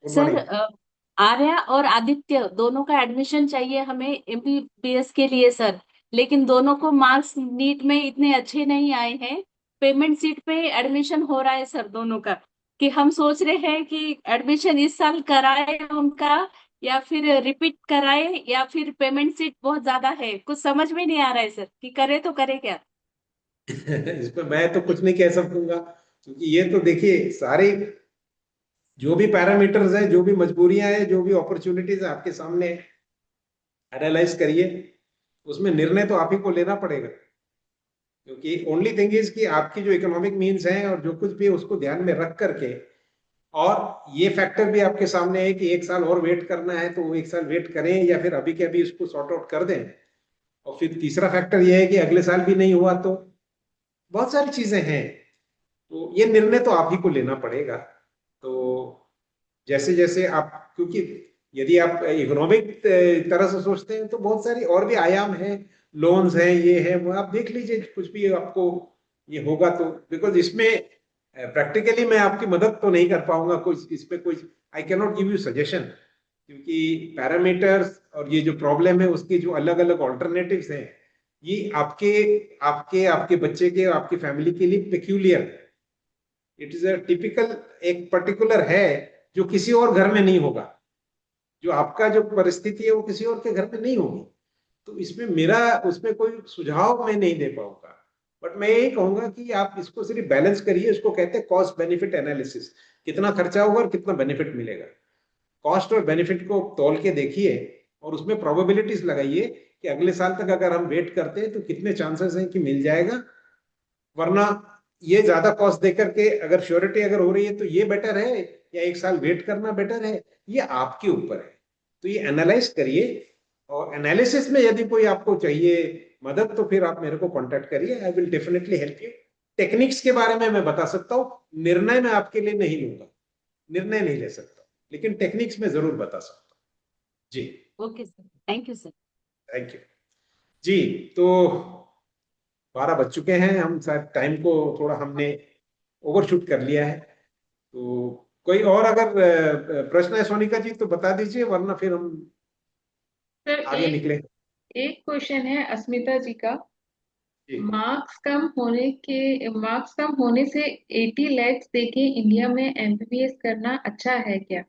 Good sir morning. आर्या और आदित्य दोनों का एडमिशन चाहिए हमें एमबीबीएस के लिए सर, लेकिन दोनों को मार्क्स नीट में इतने अच्छे नहीं आए हैं। पेमेंट सीट पे एडमिशन हो रहा है सर दोनों का, कि हम सोच रहे हैं कि एडमिशन इस साल कराए उनका, या फिर रिपीट कराए, या फिर पेमेंट सीट बहुत ज्यादा है, कुछ समझ में नहीं आ रहा है सर कि करे तो करे क्या। इसमें मैं तो कुछ नहीं कह सकूंगा, क्योंकि ये तो देखिए सारे जो भी पैरामीटर्स है, जो भी मजबूरियां हैं, जो भी अपॉर्चुनिटीज आपके सामने, एनालाइज करिए। उसमें निर्णय तो आप ही को लेना पड़ेगा। क्योंकि ओनली थिंग इज कि आपकी जो इकोनॉमिक मीन्स हैं और जो कुछ भी है उसको ध्यान में रख करके, और ये फैक्टर भी आपके सामने है कि एक साल और वेट करना है तो वो एक साल वेट करें या फिर अभी के अभी इसको सॉर्ट आउट कर दें। और फिर तीसरा फैक्टर ये है कि अगले साल भी नहीं हुआ तो बहुत सारी चीजें हैं। तो ये निर्णय तो आप ही को लेना पड़ेगा। तो जैसे जैसे आप, क्योंकि यदि आप इकोनॉमिक तरह से सोचते हैं तो बहुत सारी और भी आयाम हैं, लोन्स हैं, ये है वो, आप देख लीजिए कुछ भी आपको ये होगा तो। बिकॉज इसमें प्रैक्टिकली मैं आपकी मदद तो नहीं कर पाऊंगा, कुछ इसमें कुछ I can not give you suggestion, क्योंकि पैरामीटर्स और ये जो प्रॉब्लम है उसकी जो अलग अलग ऑल्टरनेटिव्स हैं, ये आपके आपके आपके बच्चे के, आपकी फैमिली के लिए पेक्यूलियर है। इट इज अ टिपिकल, एक पर्टिकुलर है जो किसी और घर में नहीं होगा। जो आपका जो परिस्थिति है वो किसी और के घर में नहीं होगी। तो इसमें मेरा उसमें कोई सुझाव मैं नहीं दे पाऊंगा। बट मैं यही कहूंगा कि आप इसको सिर्फ बैलेंस करिए। इसको कहते हैं कॉस्ट बेनिफिट एनालिसिस। कितना खर्चा होगा और कितना बेनिफिट मिलेगा, कॉस्ट और बेनिफिट को तौल के देखिए और उसमें प्रोबेबिलिटीज लगाइए कि अगले साल तक अगर हम वेट करते हैं तो कितने चांसेस हैं कि मिल जाएगा। वरना ये ज्यादा कॉस्ट देकर के अगर श्योरिटी अगर हो रही है तो ये बेटर है या एक साल वेट करना बेटर है, ये आपके ऊपर है। तो ये एनालाइज करिए, और एनालिसिस में यदि कोई आपको चाहिए मदद तो फिर आप मेरे को कांटेक्ट करिए, I will definitely help you. Techniques के बारे में मैं बता सकता हूँ, निर्णय मैं आपके लिए नहीं लूंगा, निर्णय नहीं ले सकता, लेकिन टेक्निक्स में जरूर बता सकता हूँ। जी okay sir, thank you sir. Thank you. जी, तो 12 बज चुके हैं, हम शायद टाइम को थोड़ा हमने ओवरशूट कर लिया है। तो कोई और अगर प्रश्न है सोनिका जी तो बता दीजिए, वरना फिर हम सर आगे निकले। एक क्वेश्चन है अस्मिता जी का। जी, मार्क्स कम होने से 80 lakhs देके इंडिया में एमबीबीएस करना अच्छा है क्या?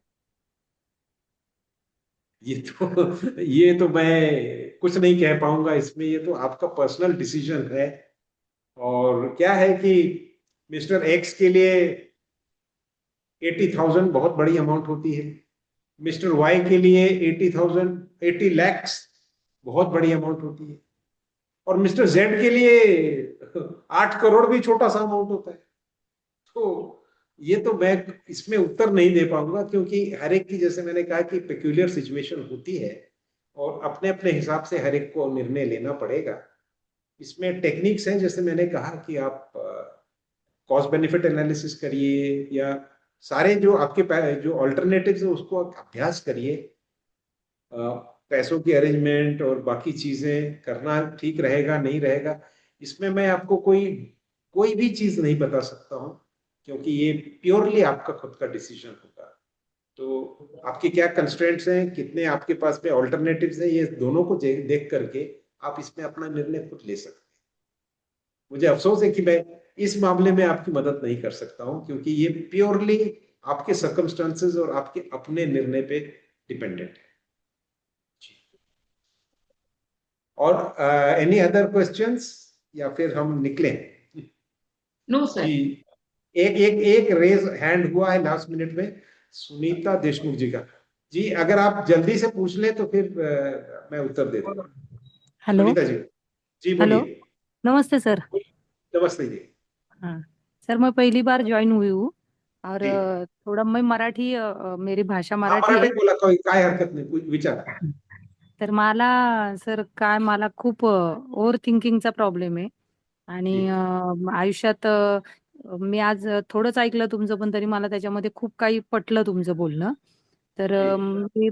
ये तो मैं कुछ नहीं कह पाऊंगा इसमें, ये तो आपका पर्सनल डिसीजन है। और क्या है कि मिस्टर एक्स के लिए 80,000 बहुत बड़ी अमाउंट होती है, मिस्टर वाई के लिए 80,000 80 lakhs बहुत बड़ी अमाउंट होती है, और मिस्टर जेड के लिए 8 करोड़ भी छोटा सा अमाउंट होता है। तो ये तो मैं इसमें उत्तर नहीं दे पाऊंगा, क्योंकि हर एक की, जैसे मैंने कहा कि पेक्यूलियर सिचुएशन होती है और अपने अपने हिसाब से हर एक को निर्णय लेना पड़ेगा। इसमें टेक्निक्स हैं, जैसे मैंने कहा कि आप कॉस्ट बेनिफिट एनालिसिस करिए, या सारे जो आपके जो ऑल्टरनेटिव्स है उसको अभ्यास करिए। पैसों की अरेंजमेंट और बाकी चीजें करना ठीक रहेगा नहीं रहेगा, इसमें मैं आपको कोई कोई भी चीज नहीं बता सकता हूँ, क्योंकि ये प्योरली आपका खुद का डिसीजन होगा। तो आपके क्या कंस्ट्रेंट्स हैं, कितने आपके पास में ऑल्टरनेटिव्स हैं, ये दोनों को देख करके आप इसमें अपना निर्णय खुद ले सकते हैं। मुझे अफसोस है कि मैं इस मामले में आपकी मदद नहीं कर सकता हूं, क्योंकि ये प्योरली आपके सर्कमस्टांसेस और आपके अपने निर्णय पे डिपेंडेंट है। और एनी अदर क्वेश्चंस, या फिर हम निकले? No sir. जी, एक रेज हैंड हुआ है लास्ट मिनट में, सुनीता देशमुख जी का। जी, अगर आप जल्दी से पूछ लें तो फिर मैं उत्तर दे दूंगा। हेलो। सुनीता जी, जी हेलो, बोलिए। नमस्ते सर। नमस्ते जी। हाँ सर, मैं पहली बार ज्वाइन हुई हूँ और जी, थोड़ा मैं मराठी मेरी भाषा हा मराठी आहे. मराठीत बोला, काय हरकत नाही, विचारा. तर मला सर मला खूप ओव्हर थिंकिंगचा प्रॉब्लेम आहे आणि जी, आयुष्यात मी आज थोडंच ऐकलं तुमचं, पण तरी मला त्याच्यामध्ये खूप काही पटलं तुमचं बोलणं. तर जी, मी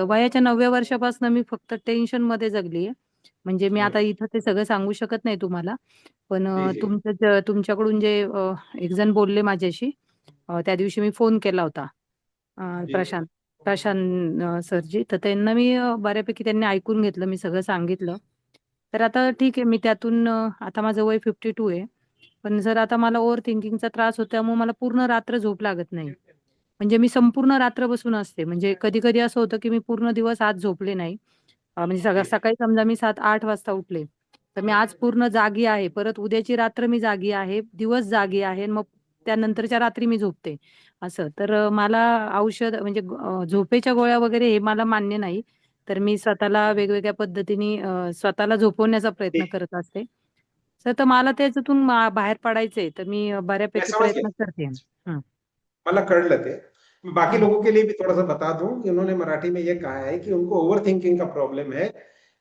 वयाच्या 9व्या वर्षापासून मी फक्त टेन्शन मध्ये जगली आहे. म्हणजे मी आता इथं ते सगळं सांगू शकत नाही तुम्हाला, पण जी, जी, तुमच्याकडून जे एक जण बोलले माझ्याशी, त्या दिवशी मी फोन केला होता, जी, प्रशांत प्रशांत सरजी, तर त्यांना मी बऱ्यापैकी त्यांनी ऐकून घेतलं, मी सगळं सांगितलं. तर आता ठीक आहे, मी त्यातून आता माझं वय 52 आहे. पण जर आता मला ओव्हर थिंकिंगचा त्रास होतो, त्यामुळे मला पूर्ण रात्र झोप लागत नाही. म्हणजे मी संपूर्ण रात्र बसून असते. म्हणजे कधी-कधी असं होतं, की मी पूर्ण दिवस आज झोपले नाही. म्हणजे जी, सकाळी समजा मी 7-8 वाजता उठले, तर मी आज पूर्ण जागी आहे. परत उद्याची रात्र मी जागी आहे, दिवस जागी आहे. मग त्यानंतरच्या रात्री मी झोपते, असं. तर मला औषध म्हणजे झोपेच्या गोळ्या वगैरे हे मला मान्य नाही. तर मी स्वतःला वेगवेगळ्या पद्धतीने स्वतःला झोपवण्याचा प्रयत्न जी, करत असते. तर मला त्याच्यातून बाहेर पडायचंय, तर मी मैं बऱ्यापैकी समझ प्रयत्न गया, करते. हं, मतलब कर लेते हैं। मैं बाकी हं, लोगों के लिए भी थोड़ा सा बता दूं कि उन्होंने मराठी में ये कहा है कि उनको ओवर थिंकिंग का प्रॉब्लम है,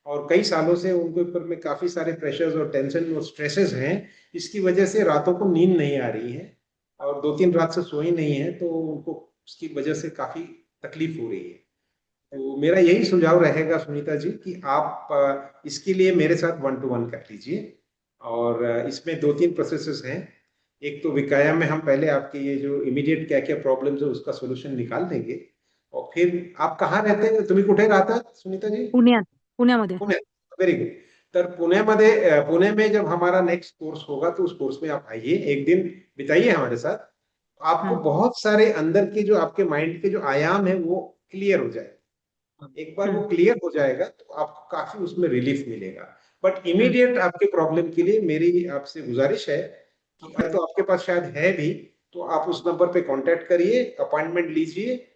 और कई सालों से उनके ऊपर में काफी सारे प्रेशर्स और टेंशन और स्ट्रेसेस हैं। इसकी वजह से रातों को नींद नहीं आ रही है, और 2-3 रात से सोई नहीं है, तो उनको उसकी वजह से काफी तकलीफ हो रही है। तो मेरा यही सुझाव रहेगा सुनीता जी कि आप इसके लिए मेरे साथ 1-to-1 कर लीजिए। और इसमें 2-3 प्रोसेसेस हैं। एक तो विकाया में हम पहले आपके ये जो इमीडिएट क्या क्या प्रॉब्लम्स है उसका सोल्यूशन निकाल देंगे, और फिर आप कहाँ रहते हैं, तुम्ही कुठे राहतात सुनीता जी? पुण्यामध्ये. पुण्यात, व्हेरी गुड। तर पुण्यामध्ये पुणे में जब हमारा नेक्स्ट कोर्स होगा तो उस कोर्स में आप आइए, एक दिन बिताइए हमारे साथ। आपको हां, बहुत सारे अंदर के जो आपके माइंड के जो आयाम है वो क्लियर हो जाए। एक बार वो हं, क्लियर हो जाएगा तो आपको काफी उसमें रिलीफ मिलेगा। बट हं, इमीडिएट आपके प्रॉब्लम के लिए मेरी आपसे गुजारिश है कि या तो आपके पास शायद है भी, तो आप उस नंबर पे कांटेक्ट करिए, अपॉइंटमेंट लीजिए,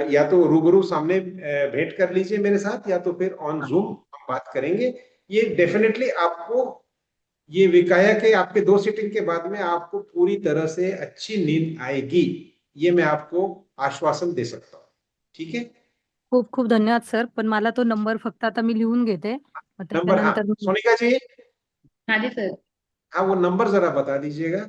या तो रूबरू सामने भेंट कर लीजिए मेरे साथ, या तो फिर ऑन जूम हम बात करेंगे। ये डेफिनेटली आपको, ये विकाया के आपके 2 सीटिंग के बाद में आपको पूरी तरह से अच्छी नींद आएगी, ये मैं आपको आश्वासन दे सकता हूँ। ठीक है? खूप खूप धन्यवाद सर. पण मला तो नंबर फक्त आता मी लिहून घेते. मग नंबर, हाँ त्याच्यानंतर मी सोनिका जी, हाँ जी सर। हाँ वो नंबर जरा बता दीजिएगा।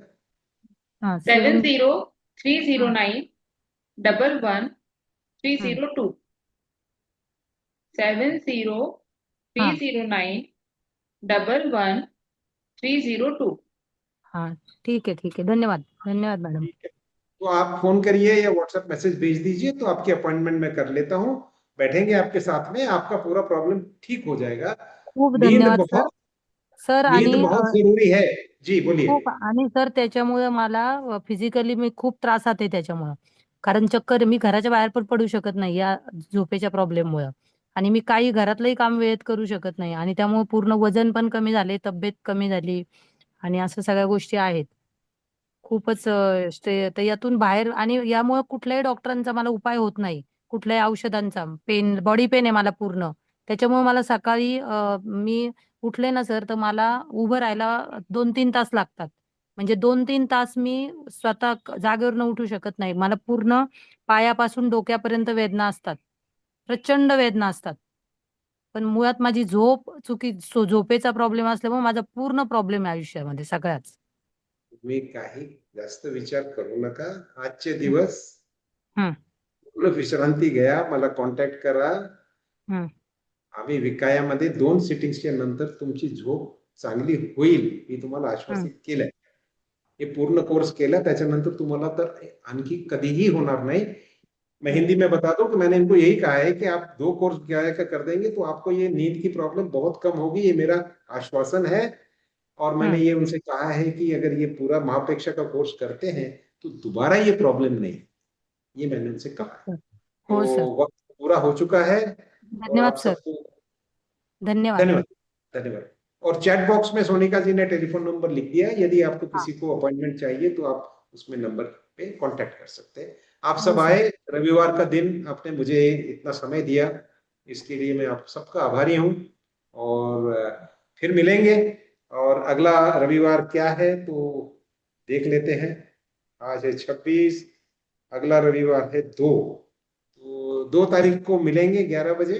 7030911302 हां, 7030911302। हां. ठीक आहे, ठीक आहे. धन्यवाद. धन्यवाद मॅडम. ठीक है, तो आप फोन करिए या व्हाट्सएप मैसेज भेज दीजिए, तो आपकी अपॉइंटमेंट मैं कर लेता हूँ। बैठेंगे आपके साथ में, आपका पूरा प्रॉब्लम ठीक हो जाएगा। खूप नींद धन्यवाद सर. बहुत सर नींद आणि बहुत जरूरी है। जी बोलिए। खूप आणि सर त्याच्यामुळे मला फिजिकली मी खूप त्रासात आहे त्याच्यामुळं. कारण चक्कर मी घराच्या बाहेर पण पडू शकत नाही या झोपेच्या प्रॉब्लेममुळे. आणि मी काही घरातलंही काम वेळेत करू शकत नाही आणि त्यामुळे पूर्ण वजन पण कमी झाले, तब्येत कमी झाली आणि असं सगळ्या गोष्टी आहेत. खूपच तर यातून बाहेर आणि यामुळे कुठल्याही डॉक्टरांचा मला उपाय होत नाही. कुठल्याही औषधांचा. बॉडी पेन आहे मला पूर्ण. त्याच्यामुळे मला सकाळी मी उठले ना सर, तर मला उभं राहायला 2-3 तास लागतात. म्हणजे 2-3 तास मी स्वतः जागेवरनं उठू शकत नाही. मला पूर्ण पायापासून डोक्यापर्यंत वेदना असतात. प्रचंड वेदना असतात. पण मुळात माझी झोपेचा प्रॉब्लेम असल्यामुळे माझा पूर्ण प्रॉब्लेम आहे आयुष्यामध्ये सगळ्याच. तुम्ही काही जास्त विचार करू नका. आजचे दिवस हं, पूर्ण विश्रांती घ्या. मला कॉन्टॅक्ट करा. हं, आम्ही विकायामध्ये 2 सिटिंग्सच्या नंतर तुमची झोप चांगली होईल मी तुम्हाला आश्वासित केलंय. हे पूर्ण कोर्स केला त्याच्यानंतर तुम्हाला तर आणखी कधीही होणार नहीं। मैं हिंदी में बता दूं कि मैंने इनको यही कहा है कि आप 2 कोर्स विकाया का कर देंगे तो आपको ये नींद की प्रॉब्लम बहुत कम होगी, ये मेरा आश्वासन है। और मैंने ये उनसे कहा है कि अगर ये पूरा महापेक्षा का कोर्स करते हैं तो दोबारा ये प्रॉब्लम नहीं, ये मैंने उनसे कहा है। हो तो सर. वक्त पूरा हो चुका है और धन्यवाद आप सर. सबको धन्यवाद. धन्यवाद। धन्यवाद। और चैट बॉक्स में सोनिका जी ने टेलीफोन नंबर लिख दिया है। यदि आपको किसी को अपॉइंटमेंट चाहिए तो आप उसमें नंबर पे कांटेक्ट कर सकते हैं। आप सब हो सर. आए, रविवार का दिन आपने मुझे इतना समय दिया, इसके लिए मैं आप सबका आभारी हूँ। और फिर मिलेंगे और अगला रविवार क्या है तो देख लेते हैं। आज है 26, अगला रविवार है 2, तो 2 तारीख को मिलेंगे 11 बजे।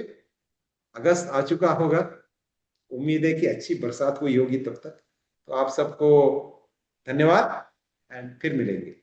अगस्त आ चुका होगा, उम्मीद है कि अच्छी बरसात हुई होगी तब तक। तो आप सबको धन्यवाद एंड फिर मिलेंगे।